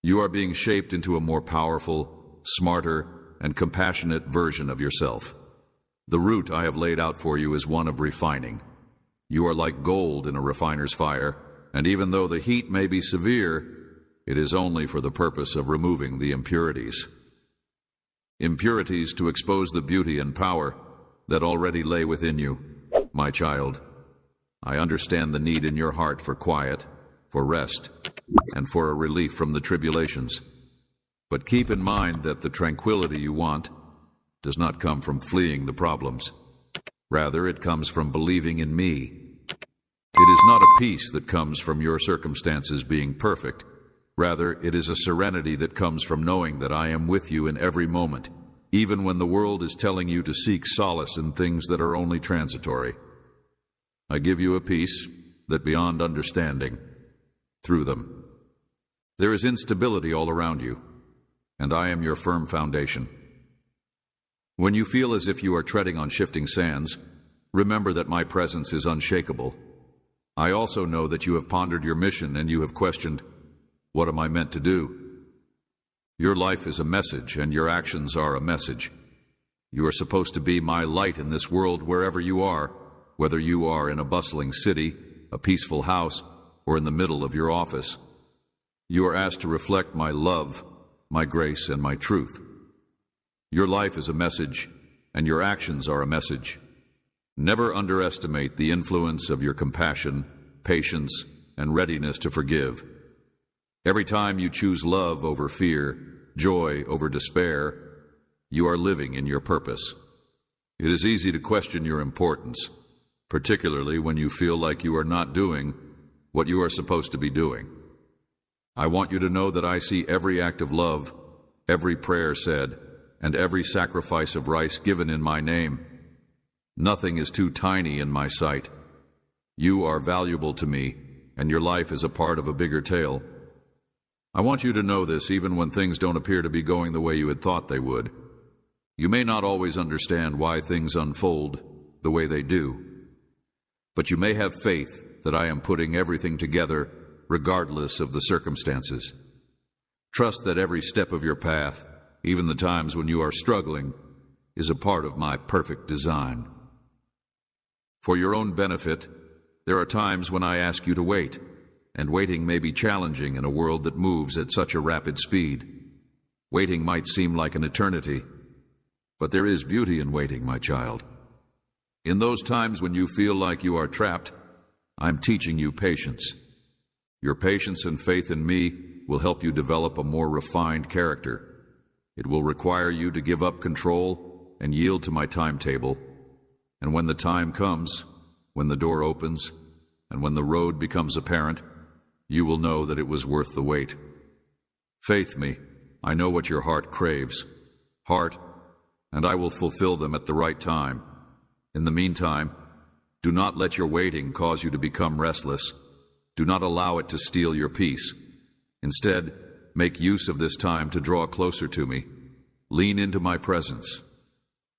You are being shaped into a more powerful, smarter, and compassionate version of yourself. The route I have laid out for you is one of refining. You are like gold in a refiner's fire, and even though the heat may be severe, it is only for the purpose of removing the impurities. Impurities to expose the beauty and power that already lay within you. My child, I understand the need in your heart for quiet, for rest, and for a relief from the tribulations. But keep in mind that the tranquility you want does not come from fleeing the problems. Rather, it comes from believing in me. It is not a peace that comes from your circumstances being perfect. Rather, it is a serenity that comes from knowing that I am with you in every moment, even when the world is telling you to seek solace in things that are only transitory. I give you a peace that beyond understanding, through them. There is instability all around you, and I am your firm foundation. When you feel as if you are treading on shifting sands, remember that my presence is unshakable. I also know that you have pondered your mission and you have questioned, what am I meant to do? Your life is a message and your actions are a message. You are supposed to be my light in this world wherever you are, whether you are in a bustling city, a peaceful house, or in the middle of your office. You are asked to reflect my love, my grace, and my truth. Your life is a message, and your actions are a message. Never underestimate the influence of your compassion, patience, and readiness to forgive. Every time you choose love over fear, joy over despair, you are living in your purpose. It is easy to question your importance, particularly when you feel like you are not doing what you are supposed to be doing. I want you to know that I see every act of love, every prayer said, and every sacrifice of rice given in my name. Nothing is too tiny in my sight. You are valuable to me, and your life is a part of a bigger tale. I want you to know this even when things don't appear to be going the way you had thought they would. You may not always understand why things unfold the way they do, but you may have faith that I am putting everything together regardless of the circumstances. Trust that every step of your path, even the times when you are struggling, is a part of my perfect design. For your own benefit, there are times when I ask you to wait, and waiting may be challenging in a world that moves at such a rapid speed. Waiting might seem like an eternity, but there is beauty in waiting, my child. In those times when you feel like you are trapped, I'm teaching you patience. Your patience and faith in me will help you develop a more refined character. It will require you to give up control and yield to my timetable. And when the time comes, when the door opens, and when the road becomes apparent, you will know that it was worth the wait. Faith me, I know what your heart craves. Heart, and I will fulfill them at the right time. In the meantime, do not let your waiting cause you to become restless. Do not allow it to steal your peace. Instead, make use of this time to draw closer to me. Lean into my presence.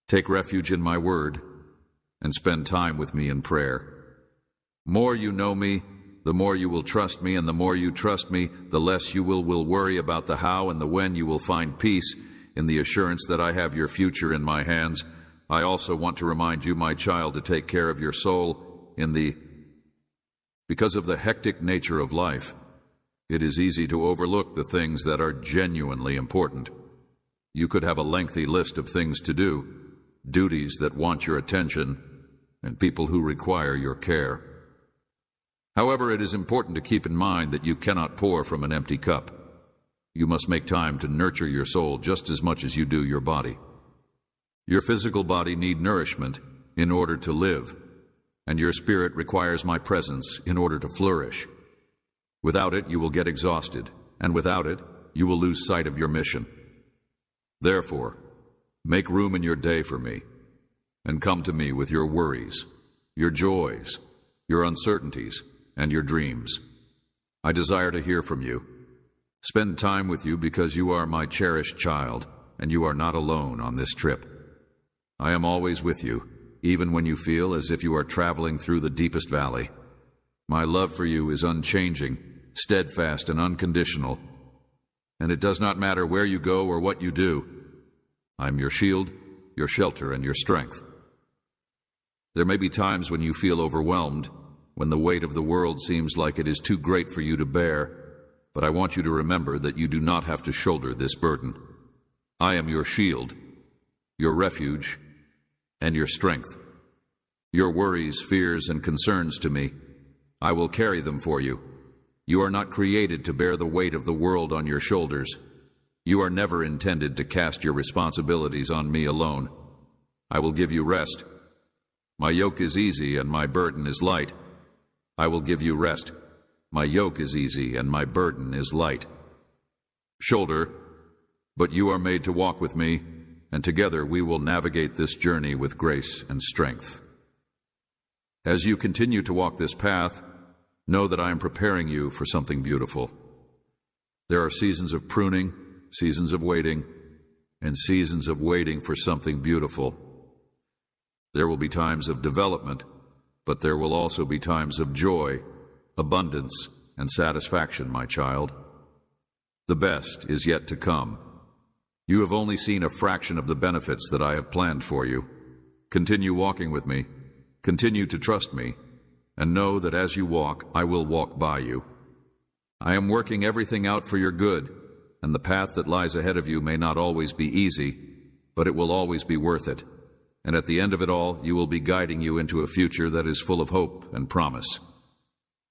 Take refuge in my word, and spend time with me in prayer. More you know me, the more you will trust me, and the more you trust me, the less you will worry about the how and the when. You will find peace in the assurance that I have your future in my hands. I also want to remind you, my child, to take care of your soul because of the hectic nature of life. It is easy to overlook the things that are genuinely important. You could have a lengthy list of things to do, duties that want your attention, and people who require your care. However, it is important to keep in mind that you cannot pour from an empty cup. You must make time to nurture your soul just as much as you do your body. Your physical body needs nourishment in order to live, and your spirit requires my presence in order to flourish. Without it, you will get exhausted, and without it, you will lose sight of your mission. Therefore, make room in your day for me, and come to me with your worries, your joys, your uncertainties, and your dreams. I desire to hear from you. Spend time with you because you are my cherished child, and you are not alone on this trip. I am always with you, even when you feel as if you are traveling through the deepest valley. My love for you is unchanging, steadfast, and unconditional, and it does not matter where you go or what you do. I am your shield, your shelter, and your strength. There may be times when you feel overwhelmed, when the weight of the world seems like it is too great for you to bear, but I want you to remember that you do not have to shoulder this burden. I am your shield, your refuge, and your strength. Your worries, fears, and concerns to me, I will carry them for you. You are not created to bear the weight of the world on your shoulders. You are never intended to cast your responsibilities on me alone. I will give you rest. My yoke is easy and my burden is light. I will give you rest. My yoke is easy and my burden is light. Shoulder, but you are made to walk with me, and together we will navigate this journey with grace and strength. As you continue to walk this path, know that I am preparing you for something beautiful. There are seasons of pruning, seasons of waiting, and seasons of waiting for something beautiful. There will be times of development, but there will also be times of joy, abundance, and satisfaction, my child. The best is yet to come. You have only seen a fraction of the benefits that I have planned for you. Continue walking with me, continue to trust me, and know that as you walk, I will walk by you. I am working everything out for your good, and the path that lies ahead of you may not always be easy, but it will always be worth it. And at the end of it all, you will be guiding you into a future that is full of hope and promise.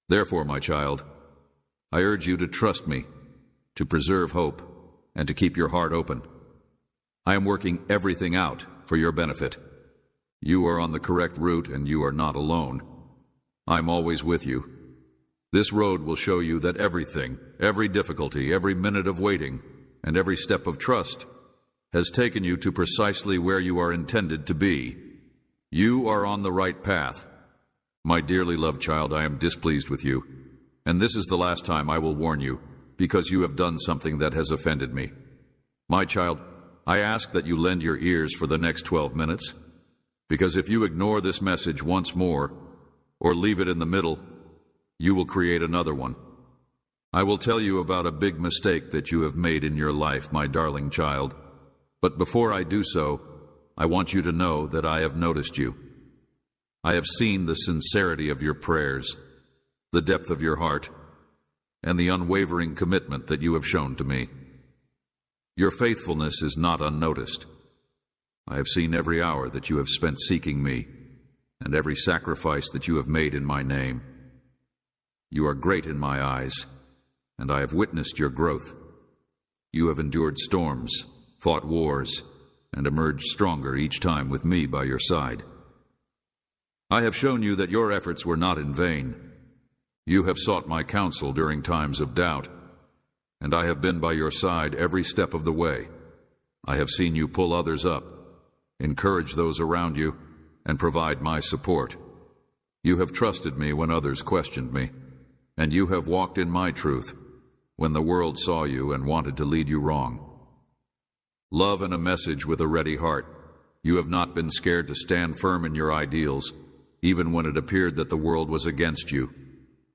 Therefore, my child, I urge you to trust me, to preserve hope, and to keep your heart open. I am working everything out for your benefit. You are on the correct route, and you are not alone. I'm always with you. This road will show you that everything, every difficulty, every minute of waiting, and every step of trust has taken you to precisely where you are intended to be. You are on the right path. My dearly loved child, I am displeased with you, and this is the last time I will warn you, because you have done something that has offended me. My child, I ask that you lend your ears for the next 12 minutes, because if you ignore this message once more, or leave it in the middle, you will create another one. I will tell you about a big mistake that you have made in your life, my darling child. But before I do so, I want you to know that I have noticed you. I have seen the sincerity of your prayers, the depth of your heart, and the unwavering commitment that you have shown to me. Your faithfulness is not unnoticed. I have seen every hour that you have spent seeking me, and every sacrifice that you have made in my name. You are great in my eyes, and I have witnessed your growth. You have endured storms, fought wars, and emerged stronger each time with me by your side. I have shown you that your efforts were not in vain. You have sought my counsel during times of doubt, and I have been by your side every step of the way. I have seen you pull others up, encourage those around you, and provide my support. You have trusted me when others questioned me, and you have walked in my truth when the world saw you and wanted to lead you wrong. Love and a message with a ready heart. You have not been scared to stand firm in your ideals, even when it appeared that the world was against you.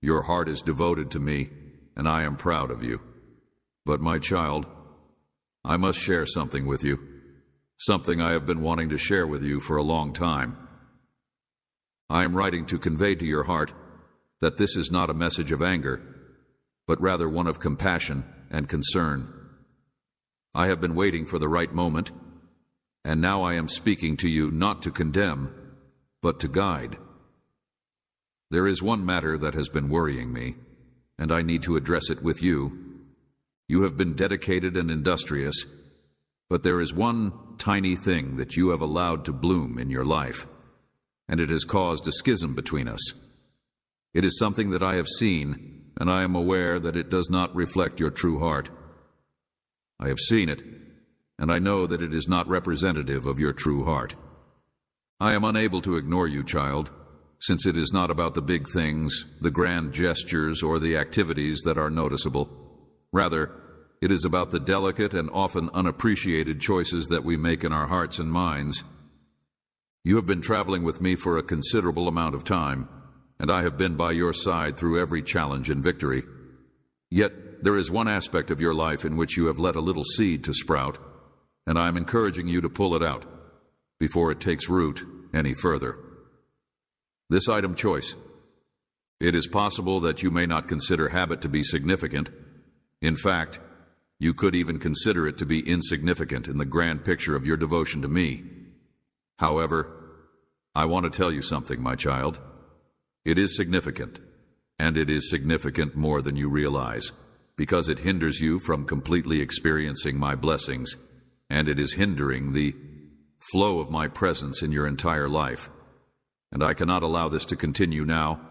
Your heart is devoted to me, and I am proud of you. But my child, I must share something with you, something I have been wanting to share with you for a long time. I am writing to convey to your heart that this is not a message of anger, but rather one of compassion and concern. I have been waiting for the right moment, and now I am speaking to you not to condemn, but to guide. There is one matter that has been worrying me, and I need to address it with you. You have been dedicated and industrious, but there is one tiny thing that you have allowed to bloom in your life, and it has caused a schism between us. It is something that I have seen, and I am aware that it does not reflect your true heart. I have seen it, and I know that it is not representative of your true heart. I am unable to ignore you, child, since it is not about the big things, the grand gestures, or the activities that are noticeable. Rather, it is about the delicate and often unappreciated choices that we make in our hearts and minds. You have been traveling with me for a considerable amount of time, and I have been by your side through every challenge and victory. Yet, there is one aspect of your life in which you have let a little seed to sprout, and I am encouraging you to pull it out before it takes root any further. This item choice. It is possible that you may not consider habit to be significant. In fact, you could even consider it to be insignificant in the grand picture of your devotion to me. However, I want to tell you something, my child. It is significant, and it is significant more than you realize, because it hinders you from completely experiencing my blessings, and it is hindering the flow of my presence in your entire life. And I cannot allow this to continue now.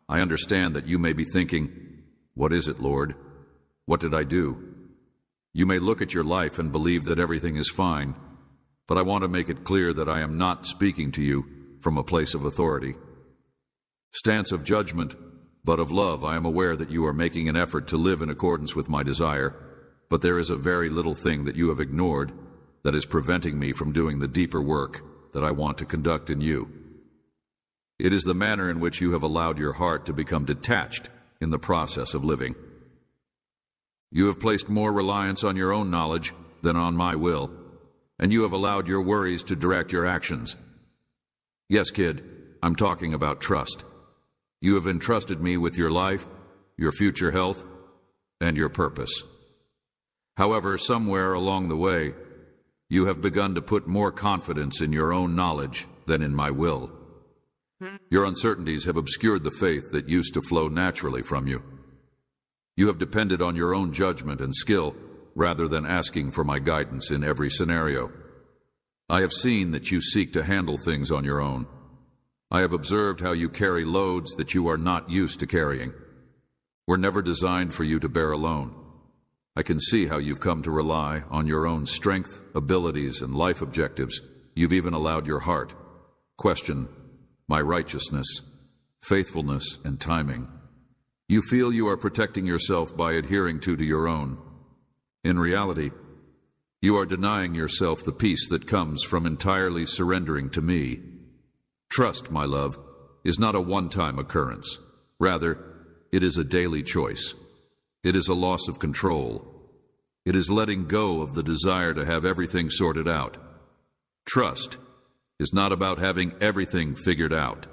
I understand that you may be thinking, "What is it, Lord? What did I do?" You may look at your life and believe that everything is fine, but I want to make it clear that I am not speaking to you from a place of authority. Stance of judgment, but of love. I am aware that you are making an effort to live in accordance with my desire, but there is a very little thing that you have ignored that is preventing me from doing the deeper work that I want to conduct in you. It is the manner in which you have allowed your heart to become detached in the process of living. You have placed more reliance on your own knowledge than on my will, and you have allowed your worries to direct your actions. Yes, kid, I'm talking about trust. You have entrusted me with your life, your future health, and your purpose. However, somewhere along the way, you have begun to put more confidence in your own knowledge than in my will. Your uncertainties have obscured the faith that used to flow naturally from you. You have depended on your own judgment and skill rather than asking for my guidance in every scenario. I have seen that you seek to handle things on your own. I have observed how you carry loads that you are not used to carrying. Were never designed for you to bear alone. I can see how you've come to rely on your own strength, abilities, and life objectives. You've even allowed your heart question my righteousness, faithfulness, and timing. You feel you are protecting yourself by adhering to your own. In reality, you are denying yourself the peace that comes from entirely surrendering to me. Trust, my love, is not a one-time occurrence. Rather, it is a daily choice. It is a loss of control. It is letting go of the desire to have everything sorted out. Trust is not about having everything figured out.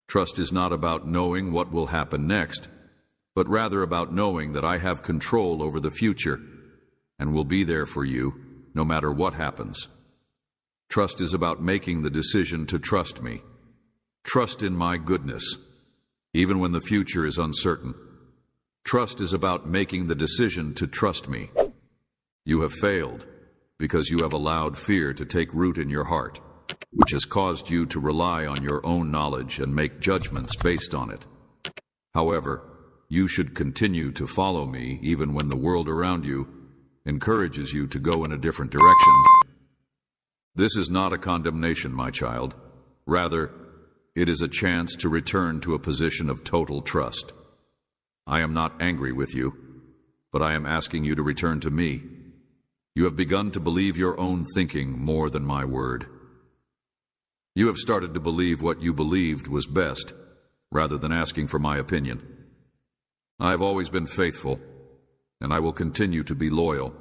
Trust is not about knowing what will happen next, but rather about knowing that I have control over the future and will be there for you no matter what happens. Trust is about making the decision to trust me. Trust in my goodness, even when the future is uncertain. Trust is about making the decision to trust me. You have failed because you have allowed fear to take root in your heart, which has caused you to rely on your own knowledge and make judgments based on it. However, you should continue to follow me even when the world around you encourages you to go in a different direction. This is not a condemnation, my child. Rather, it is a chance to return to a position of total trust. I am not angry with you, but I am asking you to return to me. You have begun to believe your own thinking more than my word. You have started to believe what you believed was best, rather than asking for my opinion. I have always been faithful, and I will continue to be loyal,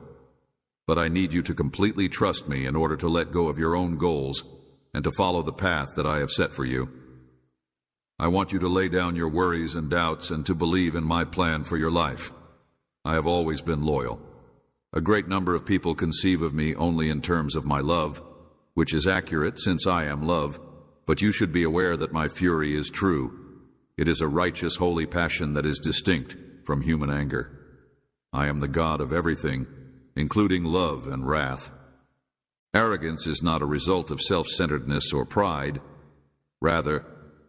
but I need you to completely trust me in order to let go of your own goals and to follow the path that I have set for you. I want you to lay down your worries and doubts and to believe in my plan for your life. I have always been loyal. A great number of people conceive of me only in terms of my love, which is accurate since I am love, but you should be aware that my fury is true. It is a righteous, holy passion that is distinct from human anger. I am the God of everything, including love and wrath. Arrogance is not a result of self-centeredness or pride. Rather,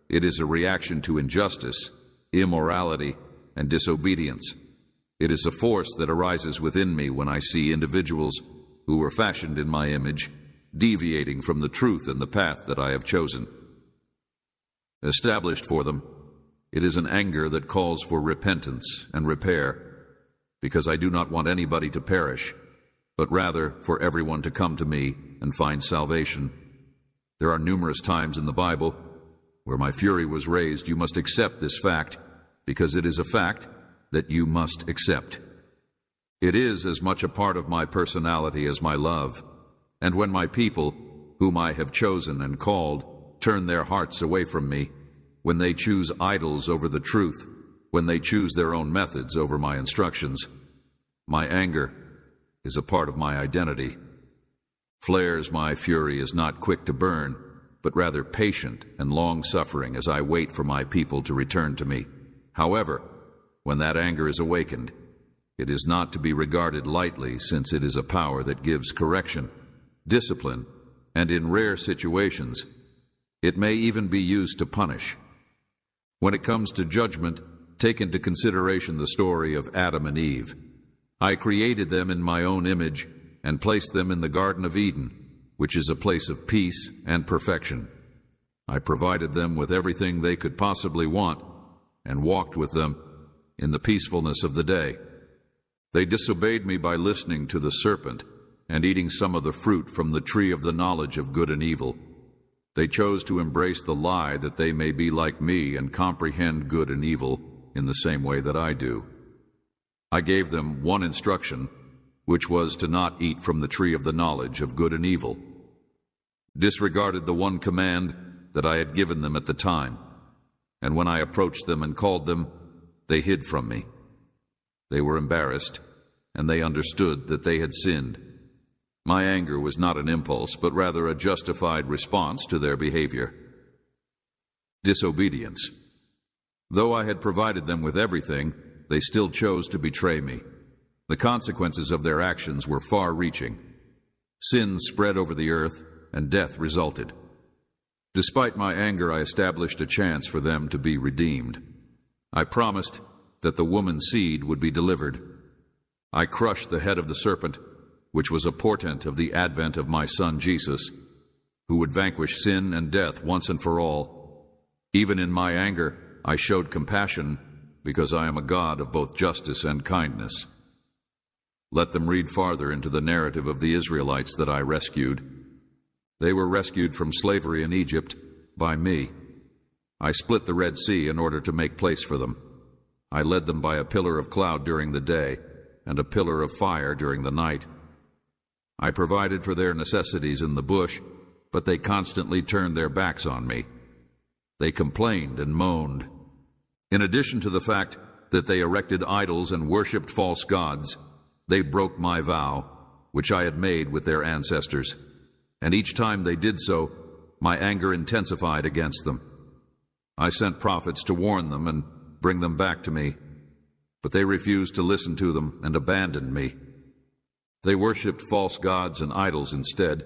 it is a reaction to injustice, immorality, and disobedience. It is a force that arises within me when I see individuals who were fashioned in my image deviating from the truth and the path that I have chosen. Established for them, it is an anger that calls for repentance and repair, because I do not want anybody to perish, but rather for everyone to come to me and find salvation. There are numerous times in the Bible where my fury was raised. You must accept this fact, because it is a fact that you must accept. It is as much a part of my personality as my love, and when my people, whom I have chosen and called, turn their hearts away from me, when they choose idols over the truth, when they choose their own methods over my instructions, my anger is a part of my identity. Flares my fury is not quick to burn, but rather patient and long-suffering as I wait for my people to return to me. However, when that anger is awakened, it is not to be regarded lightly, since it is a power that gives correction, discipline, and in rare situations, it may even be used to punish. When it comes to judgment, take into consideration the story of Adam and Eve. I created them in my own image and placed them in the Garden of Eden, which is a place of peace and perfection. I provided them with everything they could possibly want and walked with them in the peacefulness of the day. They disobeyed me by listening to the serpent and eating some of the fruit from the tree of the knowledge of good and evil. They chose to embrace the lie that they may be like me and comprehend good and evil in the same way that I do. I gave them one instruction, which was to not eat from the tree of the knowledge of good and evil. Disregarded the one command that I had given them at the time, and when I approached them and called them, they hid from me. They were embarrassed, and they understood that they had sinned. My anger was not an impulse, but rather a justified response to their behavior. Disobedience. Though I had provided them with everything, they still chose to betray me. The consequences of their actions were far-reaching. Sin spread over the earth, and death resulted. Despite my anger, I established a chance for them to be redeemed. I promised that the woman's seed would be delivered. I crushed the head of the serpent, which was a portent of the advent of my son Jesus, who would vanquish sin and death once and for all. Even in my anger, I showed compassion, because I am a God of both justice and kindness. Let them read farther into the narrative of the Israelites that I rescued. They were rescued from slavery in Egypt by me. I split the Red Sea in order to make place for them. I led them by a pillar of cloud during the day and a pillar of fire during the night. I provided for their necessities in the bush, but they constantly turned their backs on me. They complained and moaned. In addition to the fact that they erected idols and worshipped false gods, they broke my vow, which I had made with their ancestors. And each time they did so, my anger intensified against them. I sent prophets to warn them and bring them back to me, but they refused to listen to them and abandoned me. They worshipped false gods and idols instead.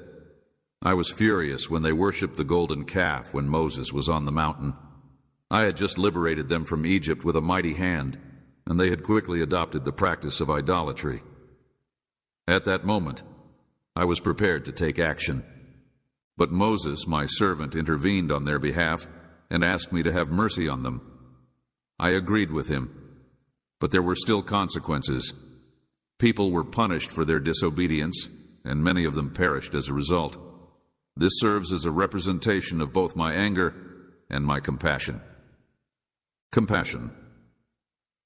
I was furious when they worshipped the golden calf when Moses was on the mountain. I had just liberated them from Egypt with a mighty hand, and they had quickly adopted the practice of idolatry. At that moment, I was prepared to take action. But Moses, my servant, intervened on their behalf and asked me to have mercy on them. I agreed with him, but there were still consequences. People were punished for their disobedience, and many of them perished as a result. This serves as a representation of both my anger and my compassion. Compassion.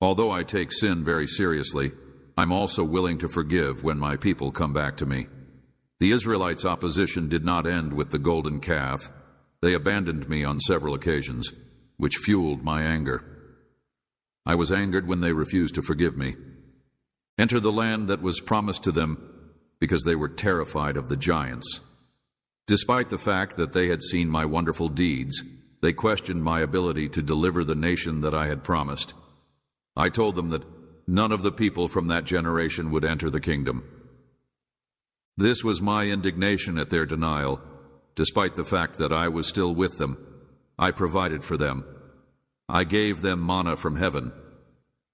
Although I take sin very seriously, I'm also willing to forgive when my people come back to me. The Israelites' opposition did not end with the golden calf. They abandoned me on several occasions, which fueled my anger. I was angered when they refused to forgive me. Enter the land that was promised to them, because they were terrified of the giants. Despite the fact that they had seen my wonderful deeds, they questioned my ability to deliver the nation that I had promised. I told them that none of the people from that generation would enter the kingdom. This was my indignation at their denial. Despite the fact that I was still with them, I provided for them. I gave them manna from heaven.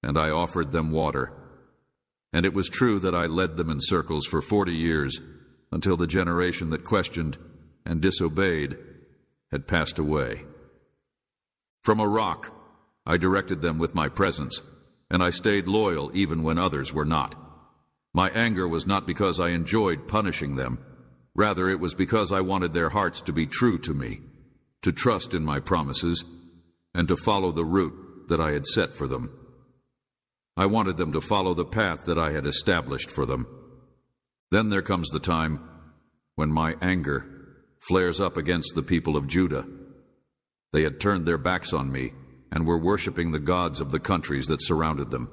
and I offered them water. And it was true that I led them in circles for 40 years, until the generation that questioned and disobeyed had passed away. From a rock, I directed them with my presence, and I stayed loyal even when others were not. My anger was not because I enjoyed punishing them. Rather, it was because I wanted their hearts to be true to me, to trust in my promises, and to follow the route that I had set for them. I wanted them to follow the path that I had established for them. Then there comes the time when my anger flares up against the people of Judah. They had turned their backs on me and were worshiping the gods of the countries that surrounded them.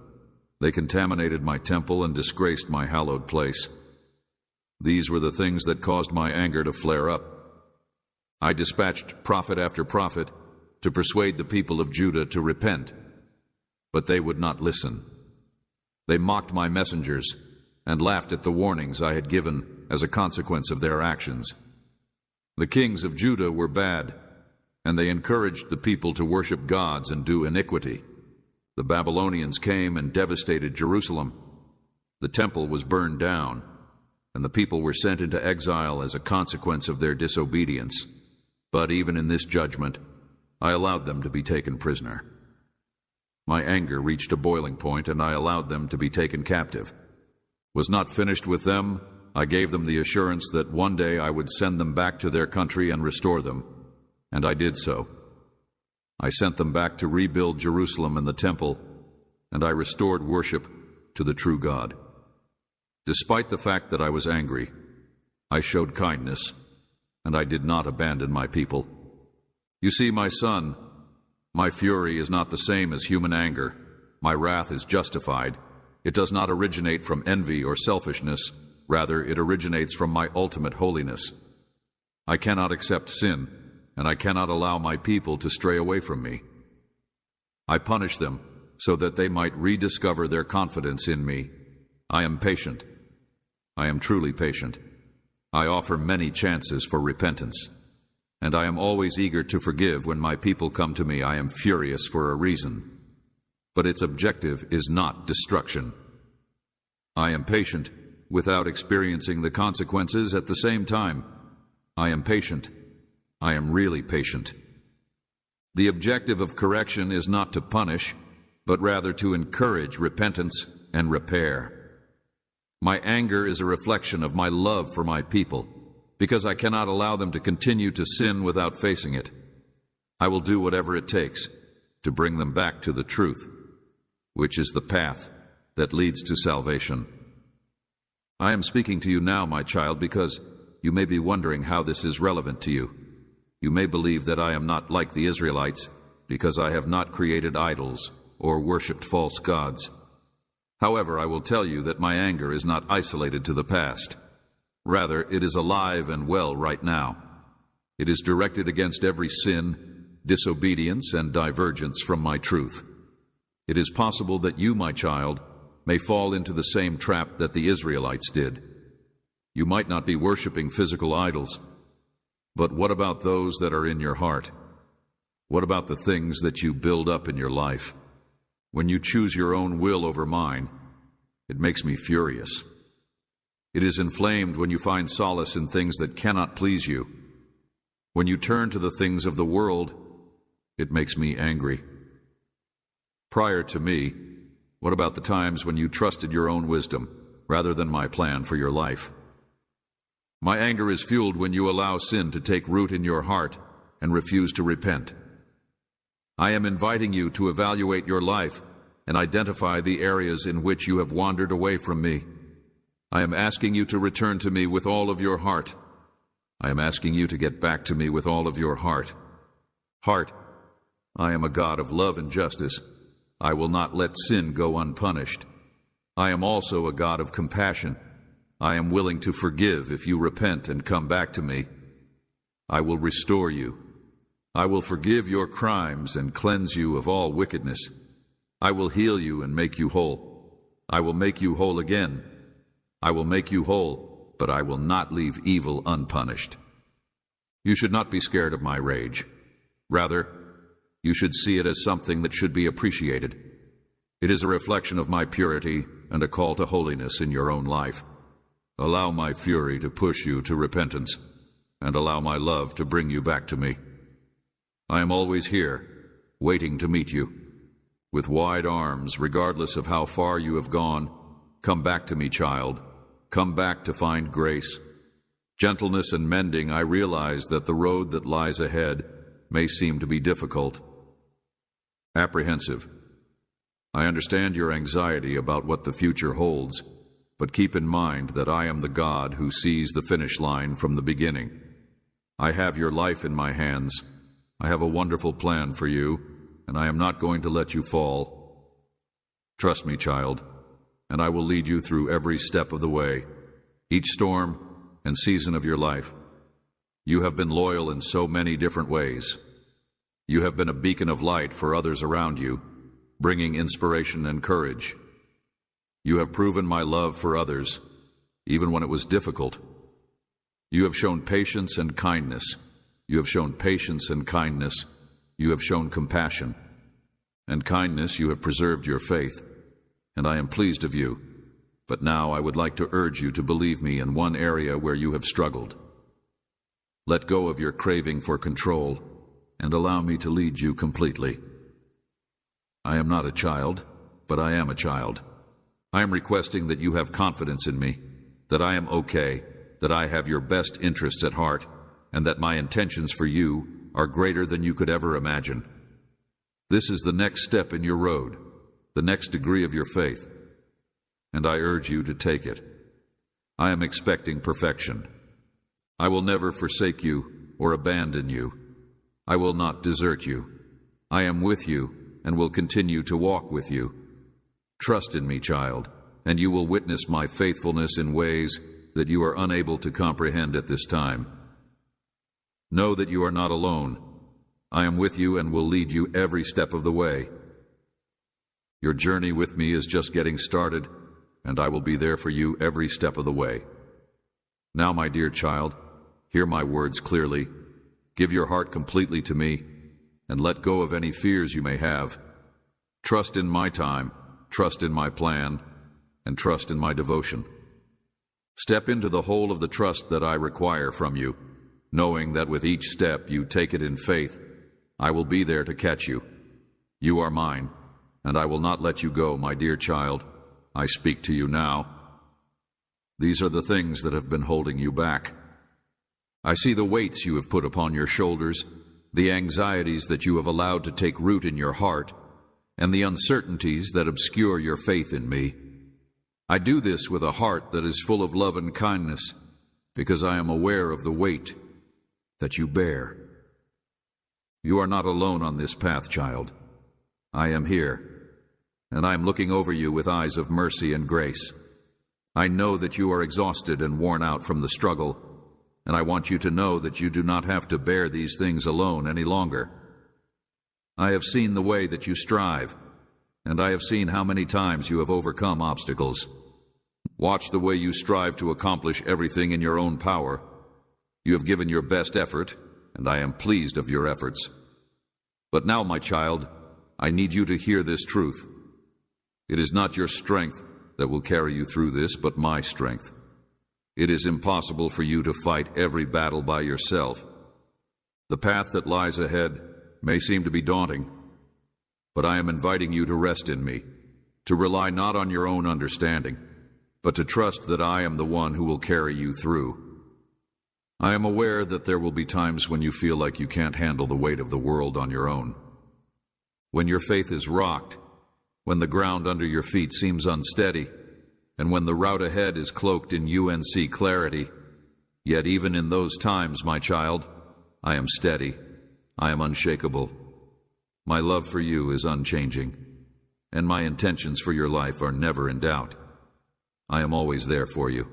They contaminated my temple and disgraced my hallowed place. These were the things that caused my anger to flare up. I dispatched prophet after prophet to persuade the people of Judah to repent, but they would not listen. They mocked my messengers and laughed at the warnings I had given as a consequence of their actions. The kings of Judah were bad, and they encouraged the people to worship gods and do iniquity. The Babylonians came and devastated Jerusalem. The temple was burned down, and the people were sent into exile as a consequence of their disobedience. But even in this judgment, I allowed them to be taken prisoner. My anger reached a boiling point, and I allowed them to be taken captive. Was not finished with them, I gave them the assurance that one day I would send them back to their country and restore them, and I did so. I sent them back to rebuild Jerusalem and the temple, and I restored worship to the true God. Despite the fact that I was angry, I showed kindness, and I did not abandon my people. You see, my son, my fury is not the same as human anger. My wrath is justified. It does not originate from envy or selfishness. Rather, it originates from my ultimate holiness. I cannot accept sin, and I cannot allow my people to stray away from me. I punish them so that they might rediscover their confidence in me. I am patient. I am truly patient. I offer many chances for repentance, and I am always eager to forgive when my people come to me. I am furious for a reason, but its objective is not destruction. I am patient without experiencing the consequences at the same time. I am patient. I am really patient. The objective of correction is not to punish, but rather to encourage repentance and repair. My anger is a reflection of my love for my people, because I cannot allow them to continue to sin without facing it. I will do whatever it takes to bring them back to the truth, which is the path that leads to salvation. I am speaking to you now, my child, because you may be wondering how this is relevant to you. You may believe that I am not like the Israelites because I have not created idols or worshipped false gods. However, I will tell you that my anger is not isolated to the past. Rather, it is alive and well right now. It is directed against every sin, disobedience, and divergence from my truth. It is possible that you, my child, may fall into the same trap that the Israelites did. You might not be worshiping physical idols, but what about those that are in your heart? What about the things that you build up in your life? When you choose your own will over mine, it makes me furious. It is inflamed when you find solace in things that cannot please you. When you turn to the things of the world, it makes me angry. Prior to me, what about the times when you trusted your own wisdom rather than my plan for your life? My anger is fueled when you allow sin to take root in your heart and refuse to repent. I am inviting you to evaluate your life and identify the areas in which you have wandered away from me. I am asking you to return to me with all of your heart. I am asking you to get back to me with all of your heart. Heart, I am a God of love and justice. I will not let sin go unpunished. I am also a God of compassion. I am willing to forgive if you repent and come back to me. I will restore you. I will forgive your crimes and cleanse you of all wickedness. I will heal you and make you whole. I will make you whole again. I will make you whole, but I will not leave evil unpunished. You should not be scared of my rage. Rather, you should see it as something that should be appreciated. It is a reflection of my purity and a call to holiness in your own life. Allow my fury to push you to repentance, and allow my love to bring you back to me. I am always here, waiting to meet you. With wide arms, regardless of how far you have gone, come back to me, child. Come back to find grace. Gentleness and mending, I realize that the road that lies ahead may seem to be difficult. Apprehensive. I understand your anxiety about what the future holds, but keep in mind that I am the God who sees the finish line from the beginning. I have your life in my hands. I have a wonderful plan for you, and I am not going to let you fall. Trust me, child, and I will lead you through every step of the way, each storm and season of your life. You have been loyal in so many different ways. You have been a beacon of light for others around you, bringing inspiration and courage. You have proven my love for others, even when it was difficult. You have shown patience and kindness. You have shown patience and kindness. You have shown compassion. And kindness, you have preserved your faith. And I am pleased of you. But now I would like to urge you to believe me in one area where you have struggled. Let go of your craving for control and allow me to lead you completely. I am not a child, but I am a child. I am requesting that you have confidence in me, that I am okay, that I have your best interests at heart, and that my intentions for you are greater than you could ever imagine. This is the next step in your road, the next degree of your faith, and I urge you to take it. I am expecting perfection. I will never forsake you or abandon you. I will not desert you. I am with you and will continue to walk with you. Trust in me, child, and you will witness my faithfulness in ways that you are unable to comprehend at this time. Know that you are not alone. I am with you and will lead you every step of the way. Your journey with me is just getting started, and I will be there for you every step of the way. Now, my dear child, hear my words clearly. Give your heart completely to me, and let go of any fears you may have. Trust in my time, trust in my plan, and trust in my devotion. Step into the whole of the trust that I require from you, knowing that with each step you take it in faith. I will be there to catch you. You are mine, and I will not let you go, my dear child. I speak to you now. These are the things that have been holding you back. I see the weights you have put upon your shoulders, the anxieties that you have allowed to take root in your heart, and the uncertainties that obscure your faith in me. I do this with a heart that is full of love and kindness, because I am aware of the weight that you bear. You are not alone on this path, child. I am here, and I am looking over you with eyes of mercy and grace. I know that you are exhausted and worn out from the struggle, and I want you to know that you do not have to bear these things alone any longer. I have seen the way that you strive, and I have seen how many times you have overcome obstacles. Watch the way you strive to accomplish everything in your own power. You have given your best effort, and I am pleased of your efforts. But now, my child, I need you to hear this truth. It is not your strength that will carry you through this, but my strength. It is impossible for you to fight every battle by yourself. The path that lies ahead may seem to be daunting, but I am inviting you to rest in me, to rely not on your own understanding, but to trust that I am the one who will carry you through. I am aware that there will be times when you feel like you can't handle the weight of the world on your own. When your faith is rocked, when the ground under your feet seems unsteady, and when the route ahead is cloaked in UNC clarity. Yet even in those times, my child, I am steady. I am unshakable. My love for you is unchanging, and my intentions for your life are never in doubt. I am always there for you.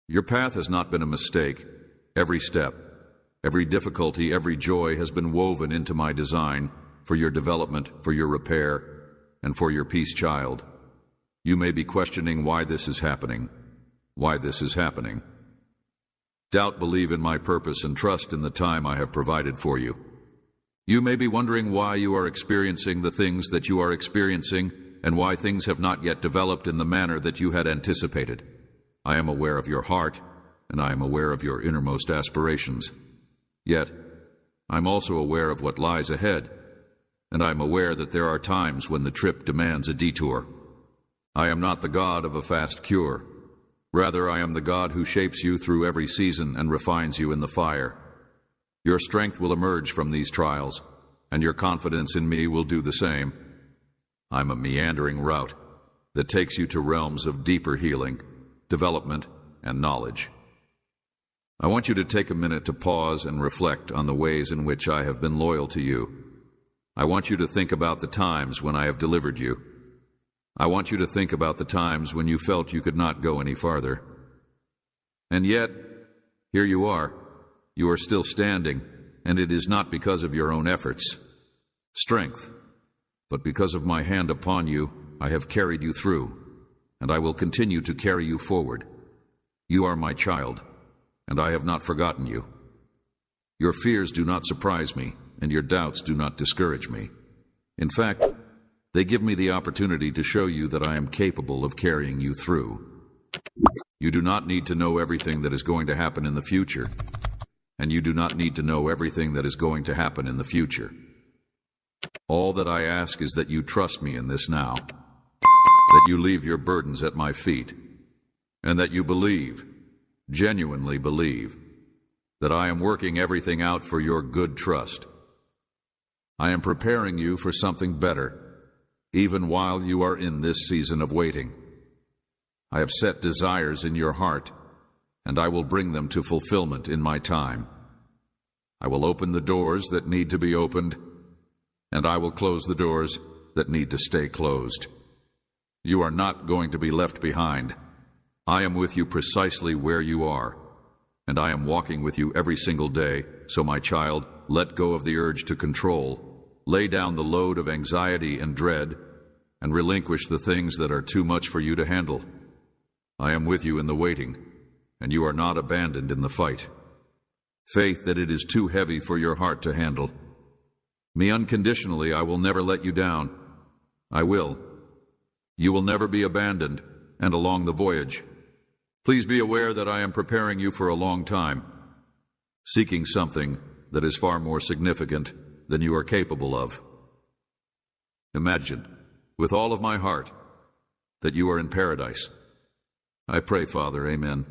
Your path has not been a mistake. Every step, every difficulty, every joy has been woven into my design for your development, for your repair, and for your peace, child. You may be questioning why this is happening, why this is happening. Doubt, believe in my purpose, and trust in the time I have provided for you. You may be wondering why you are experiencing the things that you are experiencing and why things have not yet developed in the manner that you had anticipated. I am aware of your heart, and I am aware of your innermost aspirations. Yet, I'm also aware of what lies ahead, and I'm aware that there are times when the trip demands a detour. I am not the God of a fast cure. Rather, I am the God who shapes you through every season and refines you in the fire. Your strength will emerge from these trials, and your confidence in me will do the same. I'm a meandering route that takes you to realms of deeper healing, development, and knowledge. I want you to take a minute to pause and reflect on the ways in which I have been loyal to you. I want you to think about the times when I have delivered you. I want you to think about the times when you felt you could not go any farther. And yet, here you are. You are still standing, and it is not because of your own efforts, strength, but because of my hand upon you. I have carried you through, and I will continue to carry you forward. You are my child, and I have not forgotten you. Your fears do not surprise me, and your doubts do not discourage me. In fact, they give me the opportunity to show you that I am capable of carrying you through. You do not need to know everything that is going to happen in the future, and you do not need to know everything that is going to happen in the future. All that I ask is that you trust me in this now, that you leave your burdens at my feet, and that you believe, genuinely believe, that I am working everything out for your good trust. I am preparing you for something better, even while you are in this season of waiting. I have set desires in your heart, and I will bring them to fulfillment in my time. I will open the doors that need to be opened, and I will close the doors that need to stay closed. You are not going to be left behind. I am with you precisely where you are, and I am walking with you every single day. So, my child, let go of the urge to control, lay down the load of anxiety and dread, and relinquish the things that are too much for you to handle. I am with you in the waiting, and you are not abandoned in the fight. Faith that it is too heavy for your heart to handle. Me unconditionally, I will never let you down. I will. You will never be abandoned, and along the voyage. Please be aware that I am preparing you for a long time, seeking something that is far more significant than you are capable of. Imagine, with all of my heart, that you are in paradise. I pray, Father, amen.